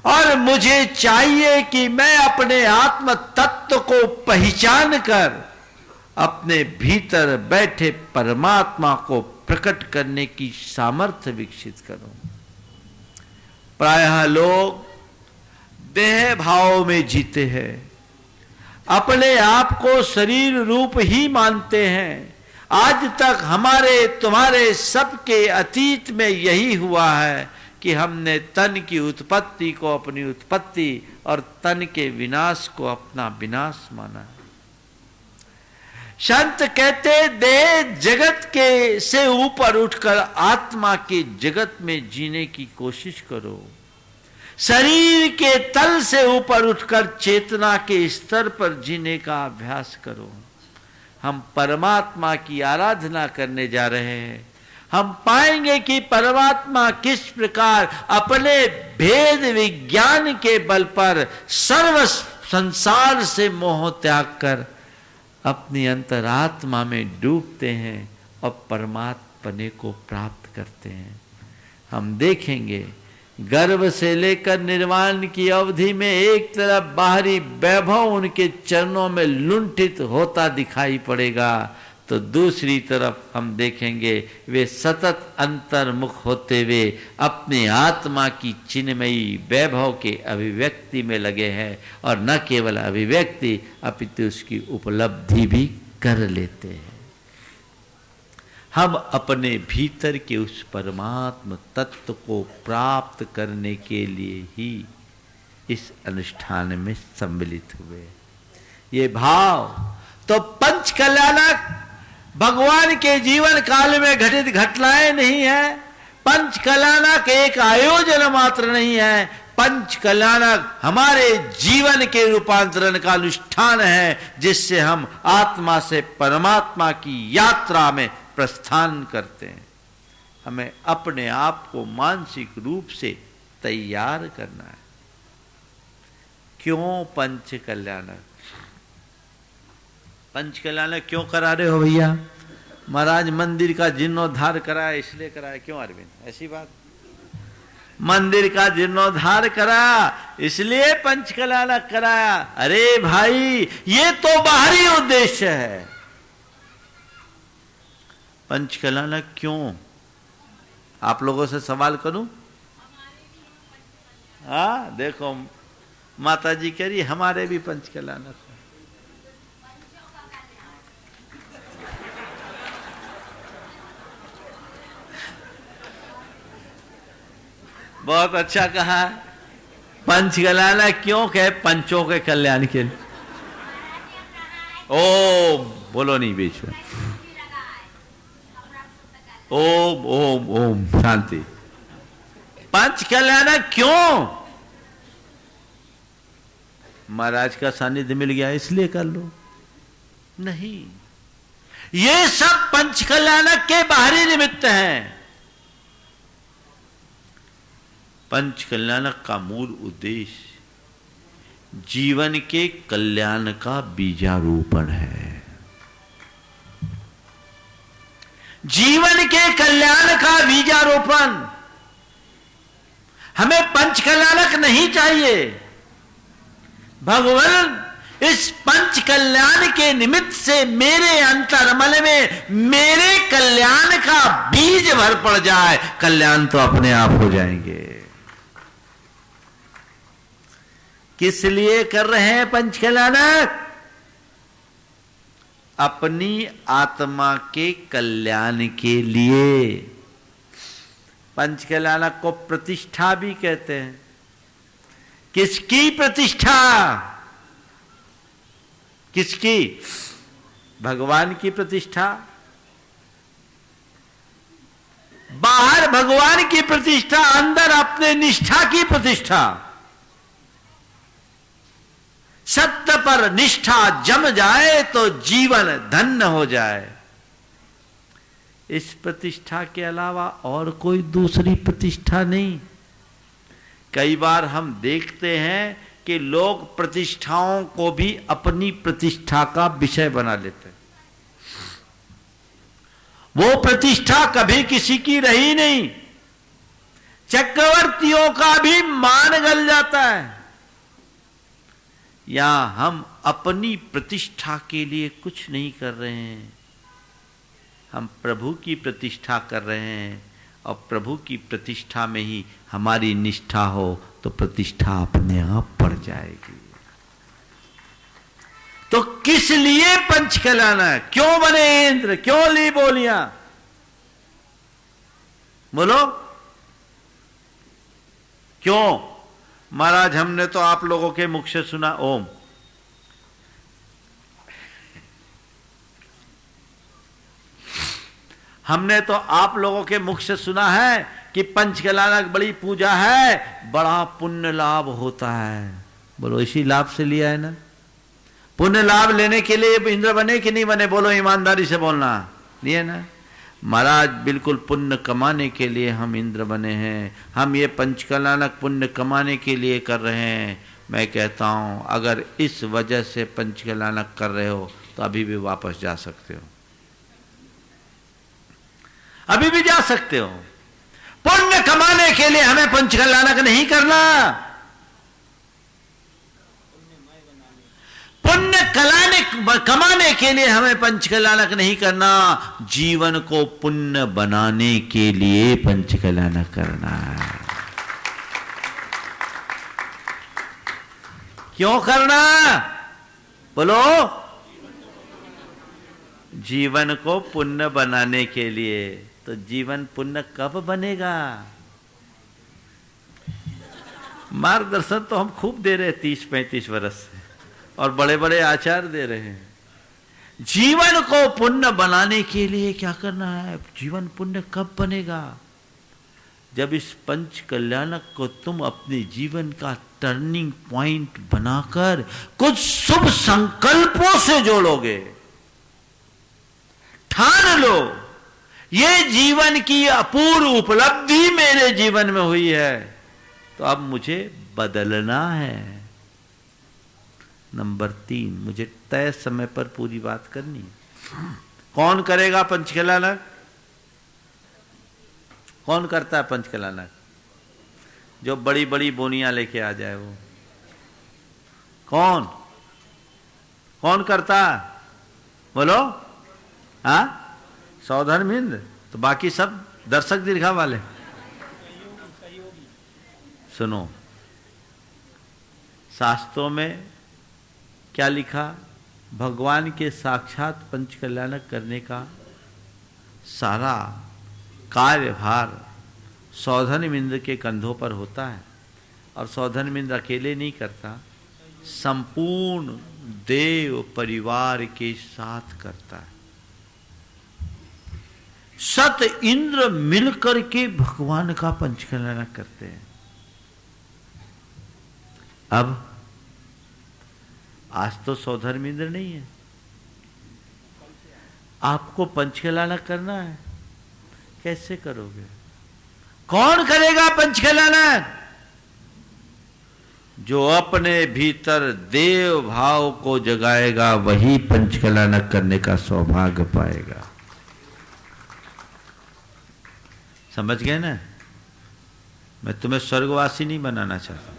और मुझे चाहिए कि मैं अपने आत्म तत्व को पहचान कर अपने भीतर बैठे परमात्मा को प्रकट करने की सामर्थ्य विकसित करूं। प्रायः लोग देह भाव में जीते हैं, अपने आप को शरीर रूप ही मानते हैं। आज तक हमारे तुम्हारे सबके अतीत में यही हुआ है कि हमने तन की उत्पत्ति को अपनी उत्पत्ति और तन के विनाश को अपना विनाश माना। संत कहते देह जगत के से ऊपर उठकर आत्मा के जगत में जीने की कोशिश करो। शरीर के तल से ऊपर उठकर चेतना के स्तर पर जीने का अभ्यास करो। हम परमात्मा की आराधना करने जा रहे हैं। हम पाएंगे कि परमात्मा किस प्रकार अपने भेद विज्ञान के बल पर सर्व संसार से मोह त्याग कर अपनी अंतरात्मा में डूबते हैं और परमात्मने को प्राप्त करते हैं। हम देखेंगे गर्भ से लेकर निर्वाण की अवधि में एक तरफ बाहरी वैभव उनके चरणों में लुंठित होता दिखाई पड़ेगा, तो दूसरी तरफ हम देखेंगे वे सतत अंतर्मुख होते हुए अपनी आत्मा की चिन्मयी वैभव के अभिव्यक्ति में लगे हैं, और न केवल अभिव्यक्ति अपितु उसकी उपलब्धि भी कर लेते हैं। हम अपने भीतर के उस परमात्म तत्व को प्राप्त करने के लिए ही इस अनुष्ठान में सम्मिलित हुए। ये भाव तो पंच कल्याणक भगवान के जीवन काल में घटित घटनाएं नहीं है। पंच कल्याणक एक आयोजन मात्र नहीं है। पंच कल्याणक हमारे जीवन के रूपांतरण का अनुष्ठान है, जिससे हम आत्मा से परमात्मा की यात्रा में प्रस्थान करते हैं। हमें अपने आप को मानसिक रूप से तैयार करना है। क्यों पंच कल्याणक? पंच कल्याणक क्यों करा रहे हो भैया? महाराज मंदिर का जीर्णोद्धार कराया इसलिए कराया। क्यों अरविंद? ऐसी बात? मंदिर का जीर्णोद्धार कराया इसलिए पंच कल्याणक कराया? अरे भाई, ये तो बाहरी उद्देश्य है। पंच कल्याणक क्यों? आप लोगों से सवाल करूं? हाँ, देखो माता जी कह रही हमारे भी पंच कल्याणक है। बहुत अच्छा कहा। पंच कल्याणक क्यों कहे? पंचों के कल्याण के लिए। ओ बोलो नहीं बीच में। ओम ओम ओम शांति। पंच कल्याणक क्यों? महाराज का सानिध्य मिल गया इसलिए कर लो? नहीं, ये सब पंच कल्याणक के बाहरी निमित्त हैं। पंच कल्याणक का मूल उद्देश्य जीवन के कल्याण का बीजारोपण है। जीवन के कल्याण का बीजारोपण। हमें पंच कल्याणक नहीं चाहिए। भगवान इस पंच कल्याण के निमित्त से मेरे अंतर्मन में मेरे कल्याण का बीज भर पड़ जाए, कल्याण तो अपने आप हो जाएंगे। किस लिए कर रहे हैं पंच कल्याणक? अपनी आत्मा के कल्याण के लिए। पंचकल्याणक को प्रतिष्ठा भी कहते हैं। किसकी प्रतिष्ठा? किसकी? भगवान की प्रतिष्ठा। बाहर भगवान की प्रतिष्ठा, अंदर अपने निष्ठा की प्रतिष्ठा। सत्य पर निष्ठा जम जाए तो जीवन धन्य हो जाए। इस प्रतिष्ठा के अलावा और कोई दूसरी प्रतिष्ठा नहीं। कई बार हम देखते हैं कि लोग प्रतिष्ठाओं को भी अपनी प्रतिष्ठा का विषय बना लेते हैं। वो प्रतिष्ठा कभी किसी की रही नहीं। चक्रवर्तियों का भी मान गल जाता है। या हम अपनी प्रतिष्ठा के लिए कुछ नहीं कर रहे हैं, हम प्रभु की प्रतिष्ठा कर रहे हैं। और प्रभु की प्रतिष्ठा में ही हमारी निष्ठा हो तो प्रतिष्ठा अपने आप बढ़ जाएगी। तो किस लिए पंचकल्याणक? क्यों बने इंद्र? क्यों ली बोलियां? बोलो क्यों? महाराज हमने तो आप लोगों के मुख से सुना ओम। हमने तो आप लोगों के मुख से सुना है कि पंचकल्याणक बड़ी पूजा है, बड़ा पुण्य लाभ होता है। बोलो इसी लाभ से लिया है ना? पुण्य लाभ लेने के लिए इंद्र बने कि नहीं बने? बोलो ईमानदारी से बोलना। लिए ना? महाराज बिल्कुल पुण्य कमाने के लिए हम इंद्र बने हैं। हम ये पंचकल्याणक पुण्य कमाने के लिए कर रहे हैं। मैं कहता हूं अगर इस वजह से पंचकल्याणक कर रहे हो तो अभी भी वापस जा सकते हो, अभी भी जा सकते हो। पुण्य कमाने के लिए हमें पंचकल्याणक नहीं करना। पुण्य कमाने के लिए हमें पंचकल्याणक नहीं करना। जीवन को पुण्य बनाने के लिए पंचकल्याणक करना है। क्यों करना? बोलो जीवन को पुण्य बनाने के लिए। तो जीवन पुण्य कब बनेगा? मार्गदर्शन तो हम खूब दे रहे हैं 30-35 वर्ष से, और बड़े बड़े आचार्य दे रहे हैं। जीवन को पुण्य बनाने के लिए क्या करना है? जीवन पुण्य कब बनेगा? जब इस पंच कल्याणक को तुम अपने जीवन का टर्निंग पॉइंट बनाकर कुछ शुभ संकल्पों से जोड़ोगे। ठान लो ये जीवन की अपूर्व उपलब्धि मेरे जीवन में हुई है, तो अब मुझे बदलना है। नंबर 3, मुझे तय समय पर पूरी बात करनी है। कौन करेगा पंचकल्याणक? कौन करता है पंचकल्याणक? जो बड़ी बड़ी बोनियां लेके आ जाए वो। कौन कौन करता? बोलो। हाँ, सौधर्मिंद्र। तो बाकी सब दर्शक दीर्घा वाले। सुनो, शास्त्रों में क्या लिखा? भगवान के साक्षात पंचकल्याणक करने का सारा कार्यभार सौधर्मिंद्र के कंधों पर होता है। और सौधर्मिंद्र अकेले नहीं करता, संपूर्ण देव परिवार के साथ करता है। सत इंद्र मिलकर के भगवान का पंचकल्याणक करते हैं। अब आज तो सौधर्मिंद्र नहीं है, आपको पंचकल्याणक करना है। कैसे करोगे? कौन करेगा पंचकल्याणक? जो अपने भीतर देव भाव को जगाएगा वही पंचकल्याणक करने का सौभाग्य पाएगा। समझ गए ना? मैं तुम्हें स्वर्गवासी नहीं बनाना चाहता,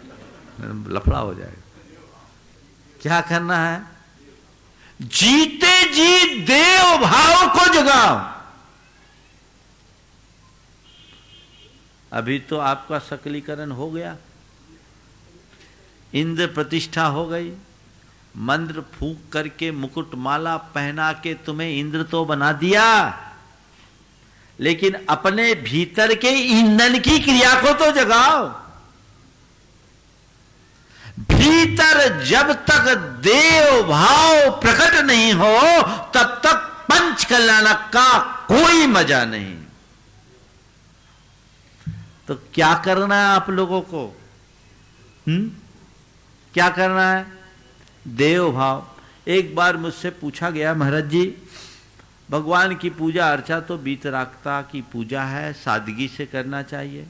लफड़ा हो जाएगा। क्या करना है? जीते जी देव भाव को जगाओ। अभी तो आपका सकलीकरण हो गया, इंद्र प्रतिष्ठा हो गई, मंत्र फूंक करके मुकुटमाला पहना के तुम्हें इंद्र तो बना दिया, लेकिन अपने भीतर के ईंधन की क्रिया को तो जगाओ। भीतर जब तक देव भाव प्रकट नहीं हो तब तक पंच कल्याणक का कोई मजा नहीं। तो क्या करना है आप लोगों को? क्या करना है? देव भाव। एक बार मुझसे पूछा गया, महाराज जी भगवान की पूजा अर्चा तो बीतरागता की पूजा है, सादगी से करना चाहिए,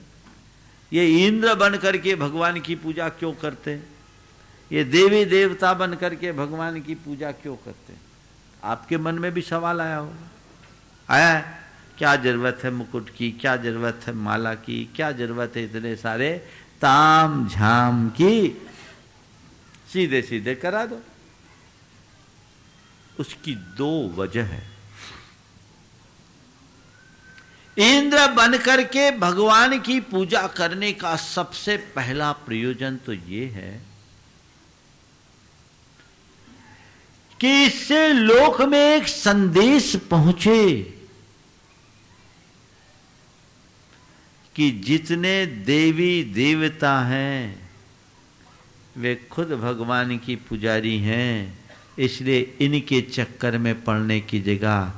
ये इंद्र बन करके भगवान की पूजा क्यों करते, ये देवी देवता बन करके भगवान की पूजा क्यों करते? आपके मन में भी सवाल आया होगा, आया है? क्या जरूरत है मुकुट की, क्या जरूरत है माला की, क्या जरूरत है इतने सारे ताम झाम की? सीधे सीधे करा दो। उसकी दो वजह है। इंद्र बन करके भगवान की पूजा करने का सबसे पहला प्रयोजन तो ये है कि इससे लोक में एक संदेश पहुंचे कि जितने देवी देवता हैं वे खुद भगवान की पुजारी हैं, इसलिए इनके चक्कर में पड़ने की जगह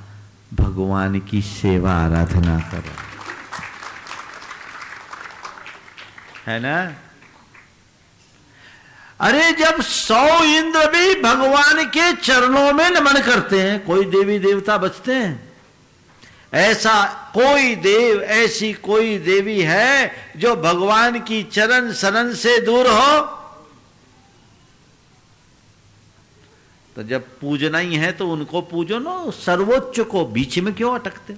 भगवान की सेवा आराधना करो, है ना? अरे जब 100 इंद्र भी भगवान के चरणों में नमन करते हैं, कोई देवी देवता बचते हैं? ऐसा कोई देव, ऐसी कोई देवी है जो भगवान की चरण शरण से दूर हो? तो जब पूजना ही है तो उनको पूजो ना, सर्वोच्च को बीच में क्यों अटकते?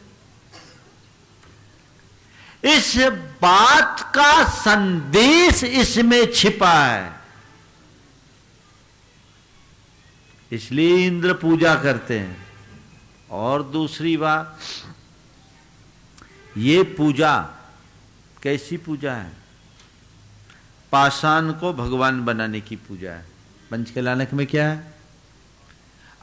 इस बात का संदेश इसमें छिपा है, इसलिए इंद्र पूजा करते हैं। और दूसरी बात, ये पूजा कैसी पूजा है? पाषाण को भगवान बनाने की पूजा है। पंचकल्याणक में क्या है?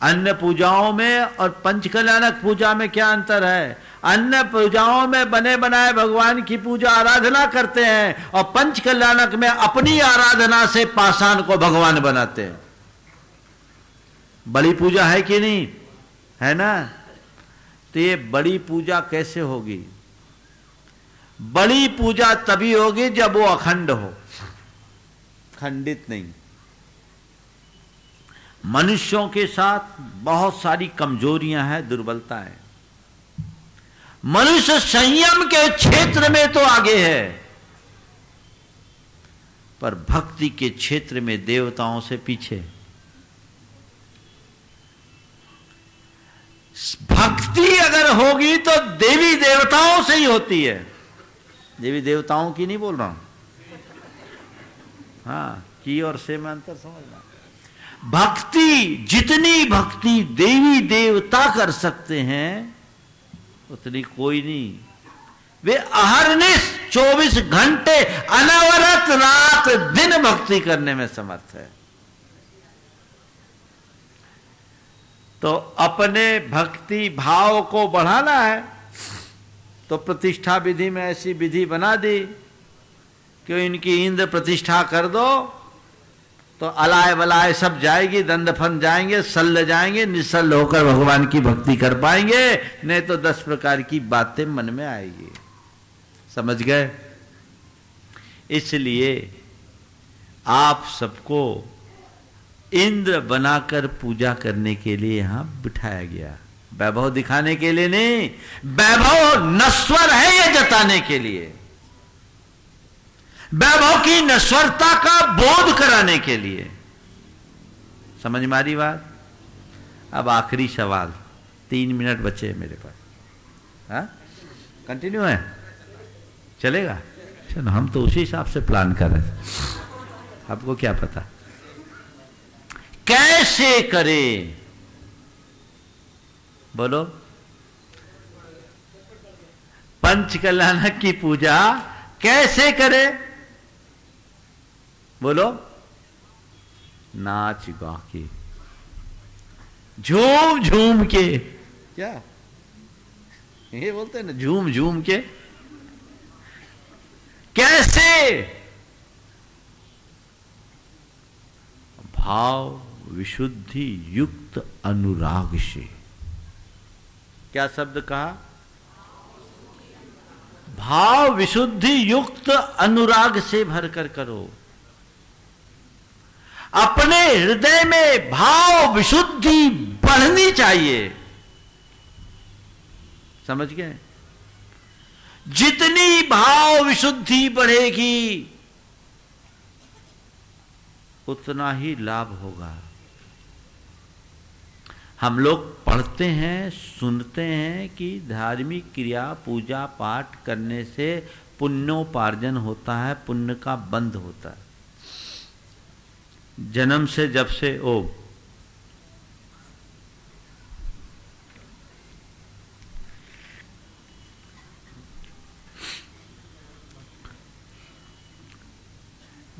अन्य पूजाओं में और पंचकल्याणक पूजा में क्या अंतर है? अन्य पूजाओं में बने बनाए भगवान की पूजा आराधना करते हैं और पंचकल्याणक में अपनी आराधना से पाषाण को भगवान बनाते हैं। बड़ी पूजा है कि नहीं? है ना? तो ये बड़ी पूजा कैसे होगी? बड़ी पूजा तभी होगी जब वो अखंड हो, खंडित नहीं। मनुष्यों के साथ बहुत सारी कमजोरियां हैं, दुर्बलता है। मनुष्य संयम के क्षेत्र में तो आगे है, पर भक्ति के क्षेत्र में देवताओं से पीछे। भक्ति अगर होगी तो देवी देवताओं से ही होती है, देवी देवताओं की नहीं बोल रहा हूं, हाँ की और से में अंतर समझना। भक्ति, जितनी भक्ति देवी देवता कर सकते हैं उतनी कोई नहीं। वे अहरनिश 24 घंटे अनवरत रात दिन भक्ति करने में समर्थ है। तो अपने भक्ति भाव को बढ़ाना है तो प्रतिष्ठा विधि में ऐसी विधि बना दी कि इनकी इंद्र प्रतिष्ठा कर दो तो अलाय बलाय सब जाएगी, दंडफन जाएंगे, सल्ल जाएंगे, निसल्ल होकर भगवान की भक्ति कर पाएंगे। नहीं तो 10 प्रकार की बातें मन में आएगी। समझ गए? इसलिए आप सबको इंद्र बनाकर पूजा करने के लिए यहां बिठाया गया। वैभव दिखाने के लिए नहीं, वैभव नश्वर है ये जताने के लिए, वैभव की नश्वरता का बोध कराने के लिए। समझ में आ रही बात? अब आखिरी सवाल, 3 मिनट बचे मेरे पास। हाँ, कंटिन्यू है, चलेगा? चलो, हम तो उसी हिसाब से प्लान कर रहे थे, आपको क्या पता। कैसे करें? बोलो। पंचकल्याणक की पूजा कैसे करें? बोलो। नाच गा के, झूम झूम के, क्या ये बोलते हैं ना, झूम झूम के। कैसे? भाव विशुद्धि युक्त अनुराग से। क्या शब्द कहा? भाव विशुद्धि युक्त अनुराग से भरकर करो। अपने हृदय में भाव विशुद्धि बढ़नी चाहिए। समझ गए? जितनी भाव विशुद्धि बढ़ेगी उतना ही लाभ होगा। हम लोग पढ़ते हैं, सुनते हैं कि धार्मिक क्रिया पूजा पाठ करने से पुण्योपार्जन होता है, पुण्य का बंध होता है। जन्म से जब से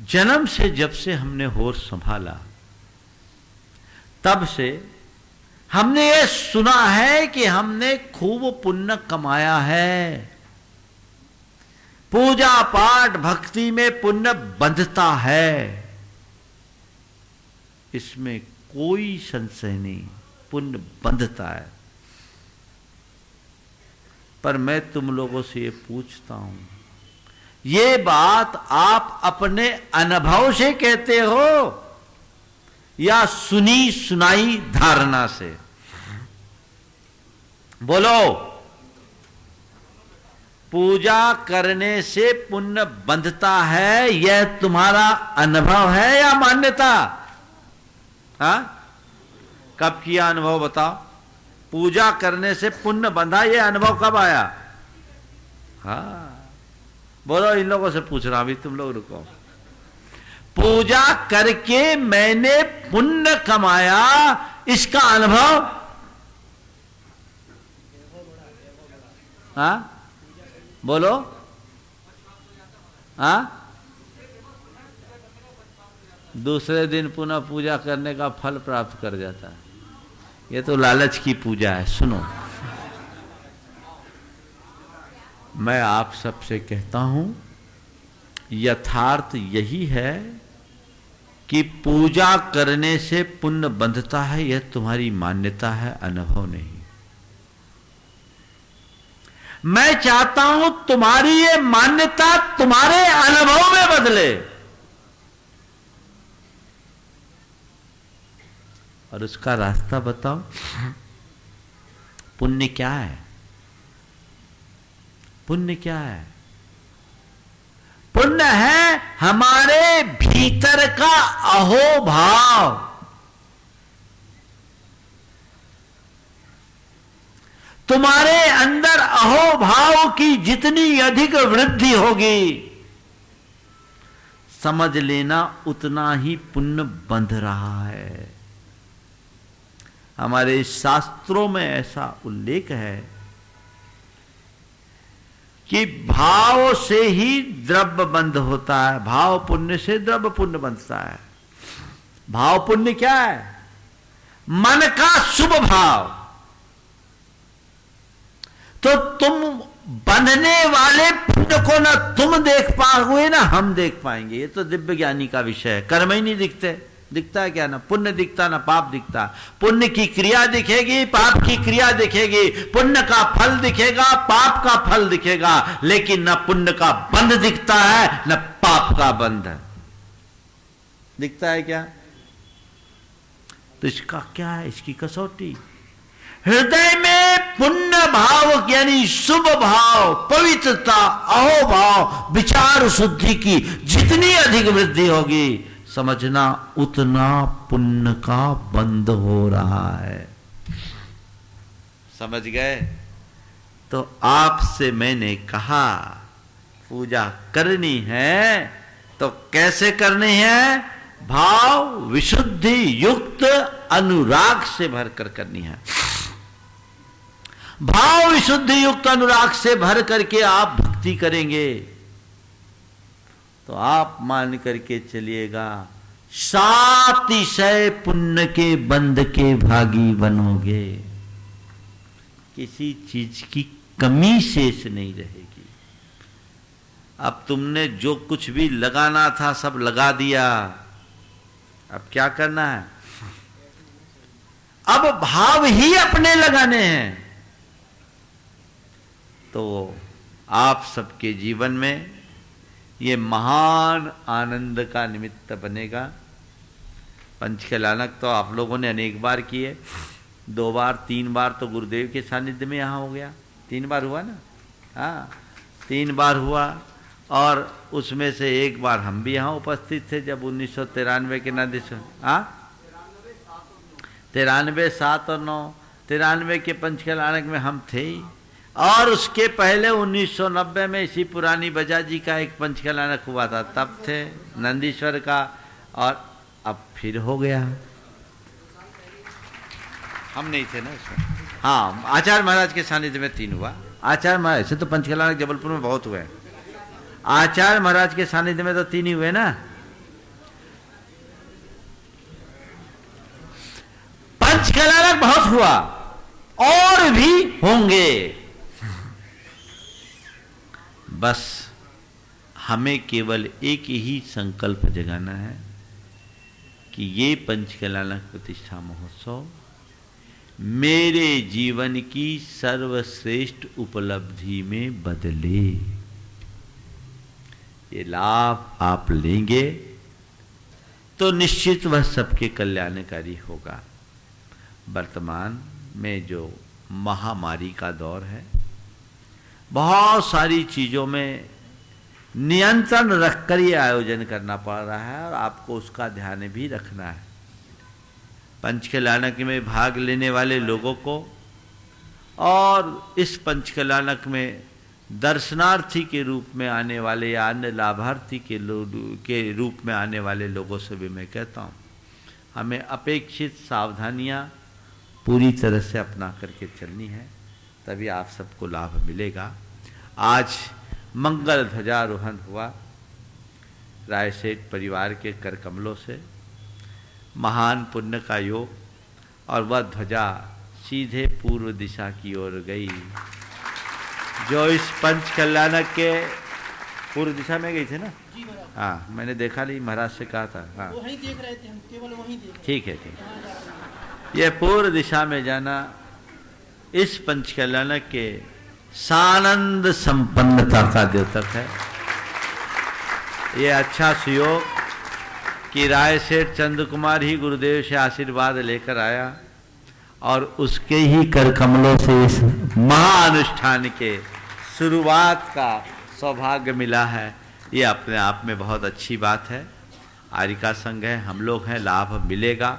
जन्म से जब से हमने होश संभाला तब से हमने ये सुना है कि हमने खूब पुण्य कमाया है। पूजा पाठ भक्ति में पुण्य बंधता है, इसमें कोई संशय नहीं, पुण्य बंधता है। पर मैं तुम लोगों से ये पूछता हूं, ये बात आप अपने अनुभव से कहते हो या सुनी सुनाई धारणा से? बोलो। पूजा करने से पुण्य बंधता है, यह तुम्हारा अनुभव है या मान्यता? हाँ, कब किया अनुभव बताओ? पूजा करने से पुण्य बंधा, यह अनुभव कब आया? हाँ बोलो, इन लोगों से पूछ रहा, अभी तुम लोग रुको। पूजा करके मैंने पुण्य कमाया, इसका अनुभव? हाँ बोलो। हाँ, दूसरे दिन पुनः पूजा करने का फल प्राप्त कर जाता है। ये तो लालच की पूजा है। सुनो, मैं आप सबसे कहता हूं, यथार्थ यही है कि पूजा करने से पुण्य बंधता है, यह तुम्हारी मान्यता है, अनुभव नहीं। मैं चाहता हूं तुम्हारी ये मान्यता तुम्हारे अनुभव में बदले, और उसका रास्ता बताओ। पुण्य क्या है? पुण्य क्या है? पुण्य है हमारे भीतर का अहोभाव। तुम्हारे अंदर अहोभाव की जितनी अधिक वृद्धि होगी, समझ लेना उतना ही पुण्य बंध रहा है। हमारे शास्त्रों में ऐसा उल्लेख है कि भाव से ही द्रव्य बंध होता है, भाव पुण्य से द्रव्य पुण्य बंधता है। भाव पुण्य क्या है? मन का शुभ भाव। तो तुम बंधने वाले पुण्य को ना तुम देख पाओगे ना हम देख पाएंगे। ये तो दिव्य ज्ञानी का विषय है। कर्म ही नहीं दिखते, दिखता है क्या? ना पुण्य दिखता ना पाप दिखता। पुण्य की क्रिया दिखेगी, पाप की क्रिया दिखेगी। पुण्य का फल दिखेगा, पाप का फल दिखेगा, लेकिन न पुण्य का बंध दिखता है न पाप का बंध दिखता है क्या? तो इसका क्या है? इसकी कसौटी हृदय में पुण्य भाव यानी शुभ भाव, पवित्रता, अहोभाव, विचार शुद्धि की जितनी अधिक वृद्धि होगी, समझना उतना पुण्य का बंध हो रहा है। समझ गए? तो आपसे मैंने कहा पूजा करनी है तो कैसे करनी है? भाव विशुद्धि युक्त अनुराग से भरकर करनी है। भाव विशुद्धि युक्त अनुराग से भर करके आप भक्ति करेंगे तो आप मान करके चलिएगा सातिशय पुण्य के बंध के भागी बनोगे। किसी चीज की कमी शेष नहीं रहेगी। अब तुमने जो कुछ भी लगाना था सब लगा दिया, अब क्या करना है? अब भाव ही अपने लगाने हैं। तो आप सबके जीवन में ये महान आनंद का निमित्त बनेगा। पंचकलानक तो आप लोगों ने अनेक बार किए, 2 बार 3 बार तो गुरुदेव के सानिध्य में यहाँ हो गया। 3 बार हुआ ना? हाँ, 3 बार हुआ। और उसमें से 1 बार हम भी यहाँ उपस्थित थे जब 1993 के नदी से 93, 7 और 9, 93 के पंचकलानक में हम थे ही। और उसके पहले 1990 में इसी पुरानी बजा जी का एक पंचकलानक हुआ था, तब थे नंदीश्वर का। और अब फिर हो गया। हम नहीं थे ना उसमें। हाँ, आचार्य महाराज के सानिध्य में 3 हुआ। आचार्य महाराज से तो पंचकलानक जबलपुर में बहुत हुए, आचार्य महाराज के सानिध्य में तो 3 ही हुए ना। पंचकलानक बहुत हुआ और भी होंगे। बस हमें केवल एक ही संकल्प जगाना है कि ये पंचकलानक प्रतिष्ठा महोत्सव मेरे जीवन की सर्वश्रेष्ठ उपलब्धि में बदले। ये लाभ आप लेंगे तो निश्चित वह सबके कल्याणकारी होगा। वर्तमान में जो महामारी का दौर है, बहुत सारी चीजों में नियंत्रण रखकर ये आयोजन करना पड़ रहा है और आपको उसका ध्यान भी रखना है। पंचकलानक में भाग लेने वाले लोगों को और इस पंचकलानक में दर्शनार्थी के रूप में आने वाले या अन्य लाभार्थी के रूप में आने वाले लोगों से भी मैं कहता हूँ, हमें अपेक्षित सावधानियाँ पूरी तरह से अपना करके चलनी है, तभी आप सबको लाभ मिलेगा। आज मंगल ध्वजारोहण हुआ रायसेठ परिवार के कर कमलों से, महान पुण्य का योग, और वह ध्वजा सीधे पूर्व दिशा की ओर गई, जो इस पंचकलानक के पूर्व दिशा में गई थी ना। हाँ, मैंने देखा नहीं, महाराज से कहा था। हाँ, वहीं देख रहे थे हम, केवल वहीं देख। ठीक है, ठीक है। ये पूर्व दिशा में जाना इस पंचकलानक के सानंद संपन्नता का द्योतक है। ये अच्छा सुयोग कि रायसेठ चंद्र कुमार ही गुरुदेव से आशीर्वाद लेकर आया और उसके ही कर कमलों से इस महाअनुष्ठान के शुरुआत का सौभाग्य मिला है। ये अपने आप में बहुत अच्छी बात है। आरिका संघ है, हम लोग हैं, लाभ मिलेगा,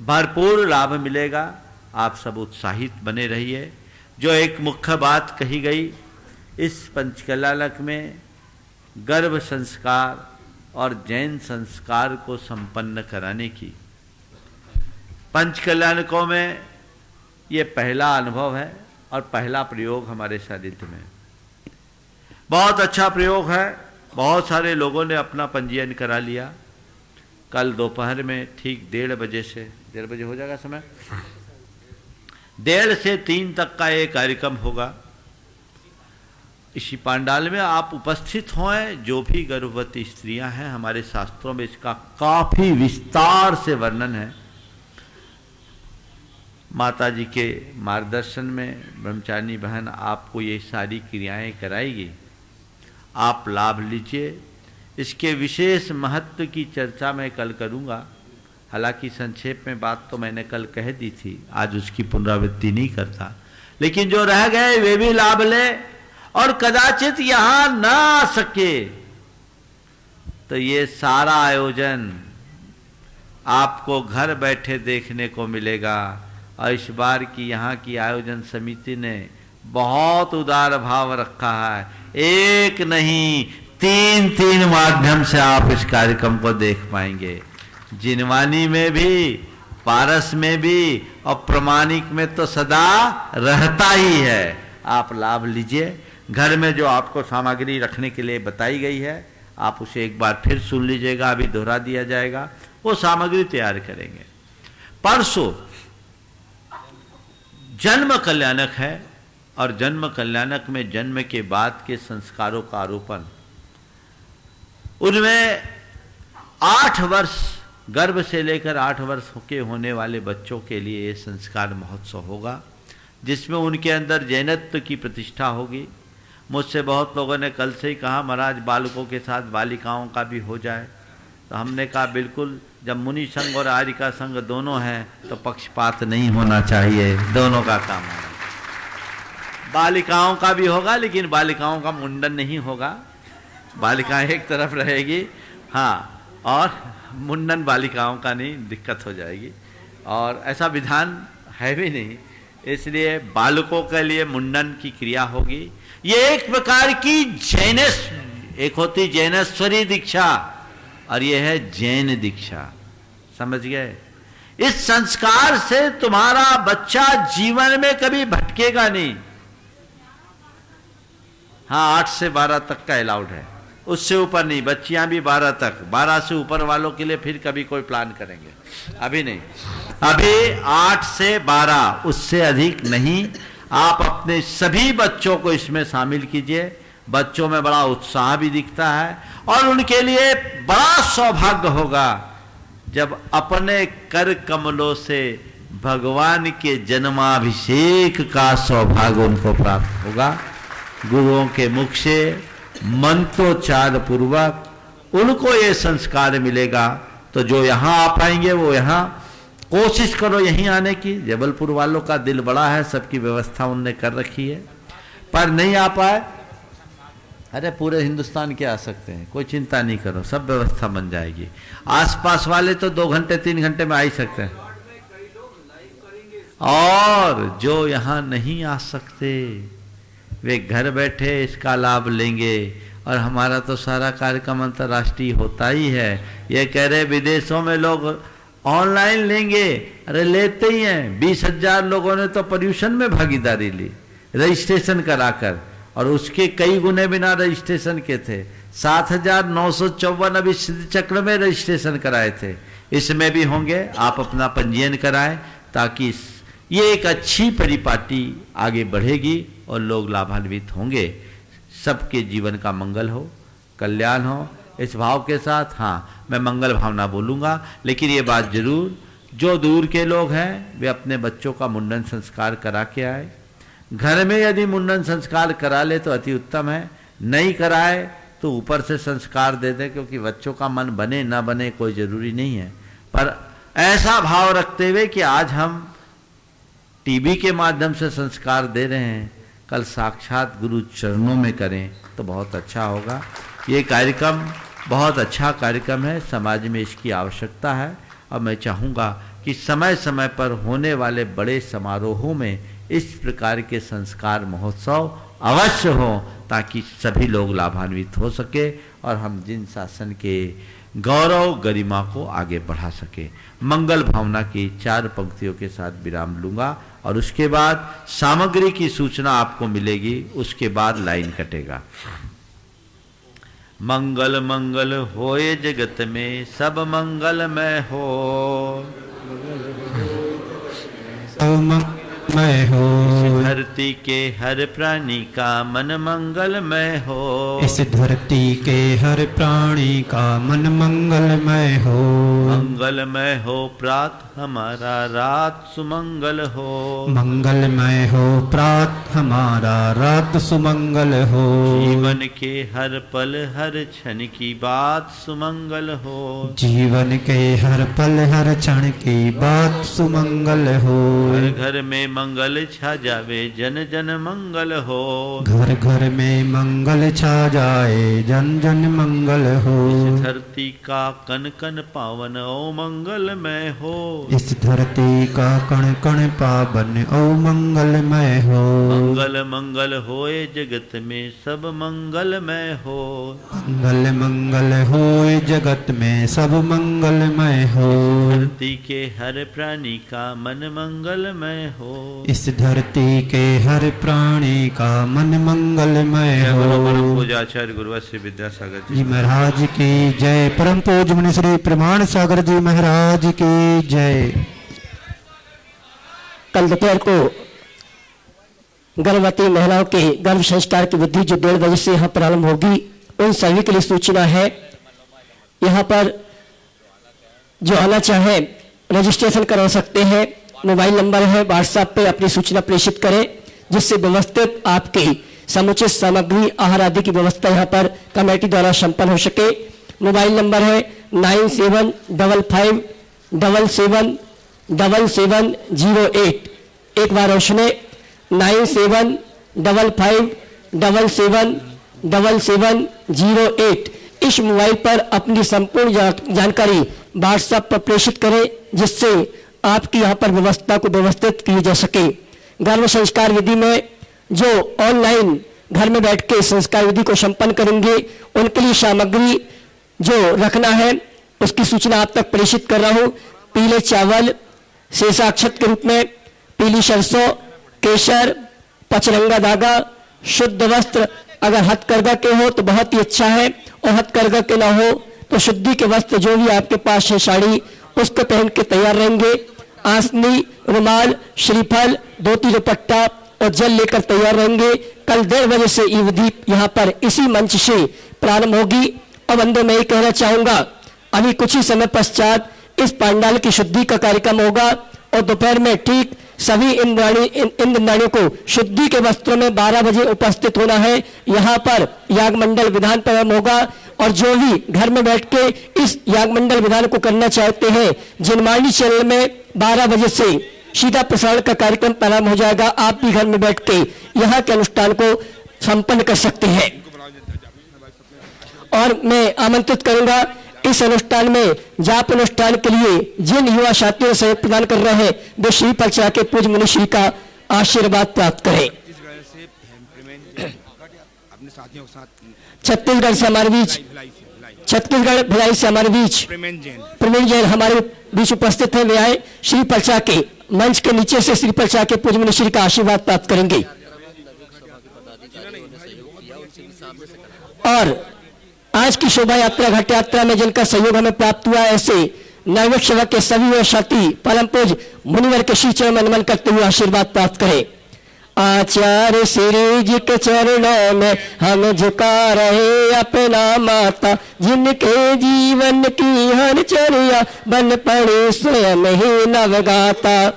भरपूर लाभ मिलेगा। आप सब उत्साहित बने रहिए। जो एक मुख्य बात कही गई, इस पंचकलानक में गर्भ संस्कार और जैन संस्कार को संपन्न कराने की पंचकलानकों में ये पहला अनुभव है और पहला प्रयोग हमारे सानिध्य में। बहुत अच्छा प्रयोग है। बहुत सारे लोगों ने अपना पंजीयन करा लिया। कल दोपहर में ठीक 1:30 बजे से 1:30 बजे हो जाएगा समय, 1:30 से 3 तक का ये कार्यक्रम होगा। इसी पांडाल में आप उपस्थित हों। जो भी गर्भवती स्त्रियां हैं, हमारे शास्त्रों में इसका काफी विस्तार से वर्णन है। माता जी के मार्गदर्शन में ब्रह्मचारिणी बहन आपको ये सारी क्रियाएं कराएगी। आप लाभ लीजिए। इसके विशेष महत्व की चर्चा मैं कल करूंगा। हालांकि संक्षेप में बात तो मैंने कल कह दी थी, आज उसकी पुनरावृत्ति नहीं करता। लेकिन जो रह गए वे भी लाभ ले, और कदाचित यहां ना आ सके तो ये सारा आयोजन आपको घर बैठे देखने को मिलेगा। और इस बार की यहाँ की आयोजन समिति ने बहुत उदार भाव रखा है। एक नहीं, 3 माध्यम से आप इस कार्यक्रम को देख पाएंगे। जिनवानी में भी, पारस में भी, और प्रमाणिक में तो सदा रहता ही है। आप लाभ लीजिए। घर में जो आपको सामग्री रखने के लिए बताई गई है, आप उसे एक बार फिर सुन लीजिएगा, अभी दोहरा दिया जाएगा। वो सामग्री तैयार करेंगे। परसों जन्म कल्याणक है और जन्म कल्याणक में जन्म के बाद के संस्कारों का आरोपण, उनमें 8 वर्ष गर्भ से लेकर 8 वर्ष के होने वाले बच्चों के लिए ये संस्कार महोत्सव होगा, जिसमें उनके अंदर जैनत्व की प्रतिष्ठा होगी। मुझसे बहुत लोगों ने कल से ही कहा महाराज बालकों के साथ बालिकाओं का भी हो जाए, तो हमने कहा बिल्कुल, जब मुनि संघ और आर्यिका संघ दोनों हैं तो पक्षपात नहीं होना चाहिए, दोनों का काम होगा। बालिकाओं का भी होगा, लेकिन बालिकाओं का मुंडन नहीं होगा, बालिकाएं एक तरफ रहेगी, हाँ, और मुंडन बालिकाओं का नहीं, दिक्कत हो जाएगी, और ऐसा विधान है भी नहीं, इसलिए बालकों के लिए मुंडन की क्रिया होगी। ये एक प्रकार की एक होती जैनेश्वरी दीक्षा और ये है जैन दीक्षा, समझ गए? इस संस्कार से तुम्हारा बच्चा जीवन में कभी भटकेगा नहीं। हाँ, 8 से 12 तक का अलाउड है, उससे ऊपर नहीं, बच्चियां भी 12 तक, 12 से ऊपर वालों के लिए फिर कभी कोई प्लान करेंगे, अभी नहीं, अभी 8 से 12, उससे अधिक नहीं। आप अपने सभी बच्चों को इसमें शामिल कीजिए, बच्चों में बड़ा उत्साह भी दिखता है और उनके लिए बड़ा सौभाग्य होगा जब अपने कर कमलों से भगवान के जन्माभिषेक का सौभाग्य उनको प्राप्त होगा। गुरुओं के मुख से मंत्रोच्चार पूर्वक उनको ये संस्कार मिलेगा। तो जो यहाँ आ पाएंगे वो यहाँ कोशिश करो यहीं आने की। जबलपुर वालों का दिल बड़ा है, सबकी व्यवस्था उनने कर रखी है, पर नहीं आ पाए, अरे पूरे हिंदुस्तान के आ सकते हैं, कोई चिंता नहीं करो, सब व्यवस्था बन जाएगी। आसपास वाले तो 2 घंटे 3 घंटे में आ ही सकते हैं, और जो यहाँ नहीं आ सकते वे घर बैठे इसका लाभ लेंगे। और हमारा तो सारा कार्यक्रम अंतर्राष्ट्रीय होता ही है। ये कह रहे विदेशों में लोग ऑनलाइन लेंगे, अरे लेते ही हैं। 20,000 लोगों ने तो पर्यूषण में भागीदारी ली रजिस्ट्रेशन कराकर, और उसके कई गुने बिना रजिस्ट्रेशन के थे। 7,954 अभी सिद्ध चक्र में रजिस्ट्रेशन कराए थे, इसमें भी होंगे। आप अपना पंजीयन कराएं ताकि ये एक अच्छी परिपाटी आगे बढ़ेगी और लोग लाभान्वित होंगे। सबके जीवन का मंगल हो, कल्याण हो, इस भाव के साथ। हाँ, मैं मंगल भावना बोलूँगा, लेकिन ये बात जरूर, जो दूर के लोग हैं वे अपने बच्चों का मुंडन संस्कार करा के आए। घर में यदि मुंडन संस्कार करा ले तो अति उत्तम है, नहीं कराए तो ऊपर से संस्कार दे दें, क्योंकि बच्चों का मन बने ना बने कोई जरूरी नहीं है। पर ऐसा भाव रखते हुए कि आज हम टीवी के माध्यम से संस्कार दे रहे हैं, कल साक्षात गुरु चरणों में करें तो बहुत अच्छा होगा। ये कार्यक्रम बहुत अच्छा कार्यक्रम है, समाज में इसकी आवश्यकता है, और मैं चाहूँगा कि समय समय पर होने वाले बड़े समारोहों में इस प्रकार के संस्कार महोत्सव अवश्य हो, ताकि सभी लोग लाभान्वित हो सके और हम जिन शासन के गौरव गरिमा को आगे बढ़ा सके। मंगल भावना की 4 पंक्तियों के साथ विराम लूंगा और उसके बाद सामग्री की सूचना आपको मिलेगी, उसके बाद लाइन कटेगा। मंगल मंगल होए जगत में सब मंगलमय हो, मैं हो धरती के हर प्राणी का मन मंगलमय हो, इस धरती के हर प्राणी का मन मंगलमय हो। मंगलमय हो प्रात हमारा रात सुमंगल हो, मंगलमय हो प्रात हमारा रात सुमंगल हो। जीवन के हर पल हर क्षण की बात सुमंगल हो, जीवन के हर पल हर क्षण की बात सुमंगल हो। घर घर में मंगल छा जावे जन जन मंगल हो, घर घर में मंगल छा जाए जन जन मंगल हो। इस धरती का कन कन पावन ओ मंगलमय हो, इस धरती का कण कण पावन ओ मंगलमय हो। मंगल मंगल होए जगत में सब मंगलमय हो, मंगल मंगल होए जगत में सब मंगलमय हो। धरती के हर प्राणी का मन मंगलमय हो, इस धरती के हर प्राणी का मन मंगलमय हो। परम पूज्य आचार्य गुरुवर श्री विद्यासागर जी महाराज की जय। परम पूज्य मुनि श्री प्रमाण सागर जी महाराज की जय। कल दोपहर को गर्भवती महिलाओं के गर्भ संस्कार की विधि जो 1:30 बजे से यहाँ प्रारंभ होगी, उन सभी के लिए सूचना है। यहाँ पर जो आना चाहे रजिस्ट्रेशन करवा सकते हैं। मोबाइल नंबर है, व्हाट्सएप पे अपनी सूचना प्रेषित करें, जिससे व्यवस्थित आपकी समुचित सामग्री आहार आदि की व्यवस्था यहाँ पर कमेटी द्वारा संपन्न हो सके। मोबाइल नंबर है 9755777708। एक बार और सुने, 9755777708। इस मोबाइल पर अपनी संपूर्ण जानकारी व्हाट्सएप पर प्रेषित करें, जिससे आपकी यहाँ पर व्यवस्था को व्यवस्थित की जा सके। गर्भ संस्कार विधि में जो ऑनलाइन घर में बैठ के संस्कार विधि को संपन्न करेंगे, उनके लिए सामग्री जो रखना है उसकी सूचना आप तक प्रेषित कर रहा हूँ। पीले चावल शेषाक्षत के रूप में, पीली सरसों, केसर, पचरंगा धागा, शुद्ध वस्त्र। अगर हथकरघा के हो तो बहुत ही अच्छा है, और हथकरघा के ना हो तो शुद्धि के वस्त्र जो भी आपके पास है साड़ी, उसको पहन के तैयार रहेंगे। आसनी, रुमाल, श्रीफल, धोती दुपट्टा और जल लेकर तैयार रहेंगे। कल 1:30 बजे से ये विधि यहाँ पर इसी मंच से प्रारंभ होगी। अब अंदर मैं ये कहना चाहूंगा, अभी कुछ ही समय पश्चात इस पंडाल की शुद्धि का कार्यक्रम होगा, और दोपहर में ठीक सभी इंद्राणियों को शुद्धि के वस्त्रों में 12 बजे उपस्थित होना है। यहाँ पर याग मंडल विधान प्रारंभ होगा, और जो भी घर में बैठ के इस याग मंडल विधान को करना चाहते हैं, जिनवाणी चैनल में 12 बजे से सीधा प्रसारण का कार्यक्रम प्रारंभ हो जाएगा। आप भी घर में बैठ के यहाँ के अनुष्ठान को संपन्न कर सकते हैं। और मैं आमंत्रित करूंगा, इस अनुष्ठान में जाप अनुष्ठान के लिए जिन युवा साथियों सहयोग प्रदान कर रहे हैं, वे श्री परिचय के पूज्य मुनि श्री का आशीर्वाद प्राप्त करें। छत्तीसगढ़ से हमारे बीच, छत्तीसगढ़ भिलाई से हमारे बीच प्रवीण जैन हमारे बीच उपस्थित है। वे आए श्री परिचय के मंच के नीचे से श्री परिचय के पूज्य मुनि श्री का आशीर्वाद प्राप्त करेंगे। और आज की शोभा यात्रा, घट यात्रा में जिनका सहयोग हमें प्राप्त हुआ, ऐसे नवयुवक सेवा के सभी साथी परम पूज्य मुनिवर के श्री चरण में नमन करते हुए आशीर्वाद प्राप्त करें। आचार्य श्री जी के चरणों में हम झुका रहे अपना माता, जिनके जीवन की हर चर्या बन पड़े स्वयं ही नवगाता।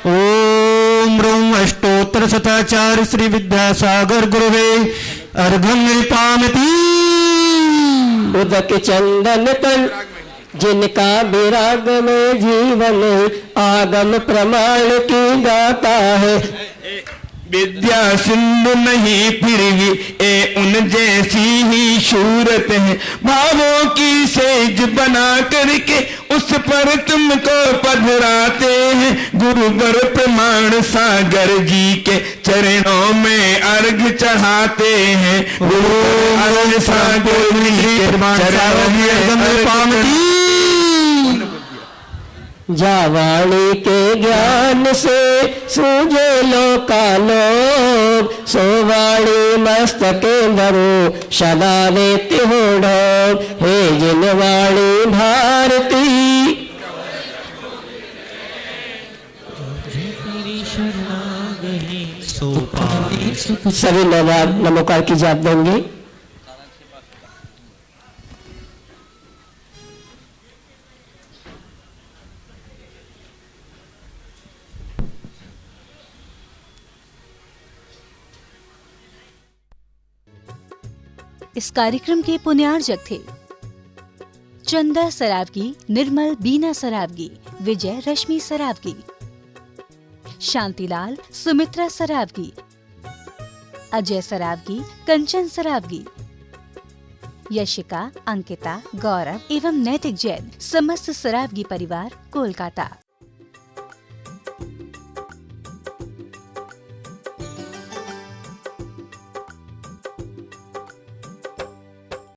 ओम ह्रूम अष्टोत्तर शताचार्य श्री विद्यासागर गुरुवे अर्घम निपामति। उदक चंदन तल जिनका विराग में जीवन, आगम प्रमाण की गाता है। विद्या सिंधु नहीं फिर भी ए उन जैसी ही सूरत है। भावों की सेज बना करके उस पर तुमको पधराते हैं। गुरुवर प्रमाण सागर जी के चरणों में अर्घ चढ़ाते हैं। गुरु सागर जी के चरणों में अर्घ। जावाणी के ज्ञान से सूझे लोकालोक, सोवाणी मस्तके धरो सदा लेते हो डोर। हे जिनवाणी भारती सभी नमोकार की जाप देंगे। इस कार्यक्रम के पुण्यार्जक थे चंदा सरावगी, निर्मल बीना सरावगी, विजय रश्मि सरावगी, शांतिलाल सुमित्रा सरावगी, अजय सरावगी, कंचन सरावगी, यशिका, अंकिता, गौरव एवं नैतिक जैन, समस्त सरावगी परिवार, कोलकाता।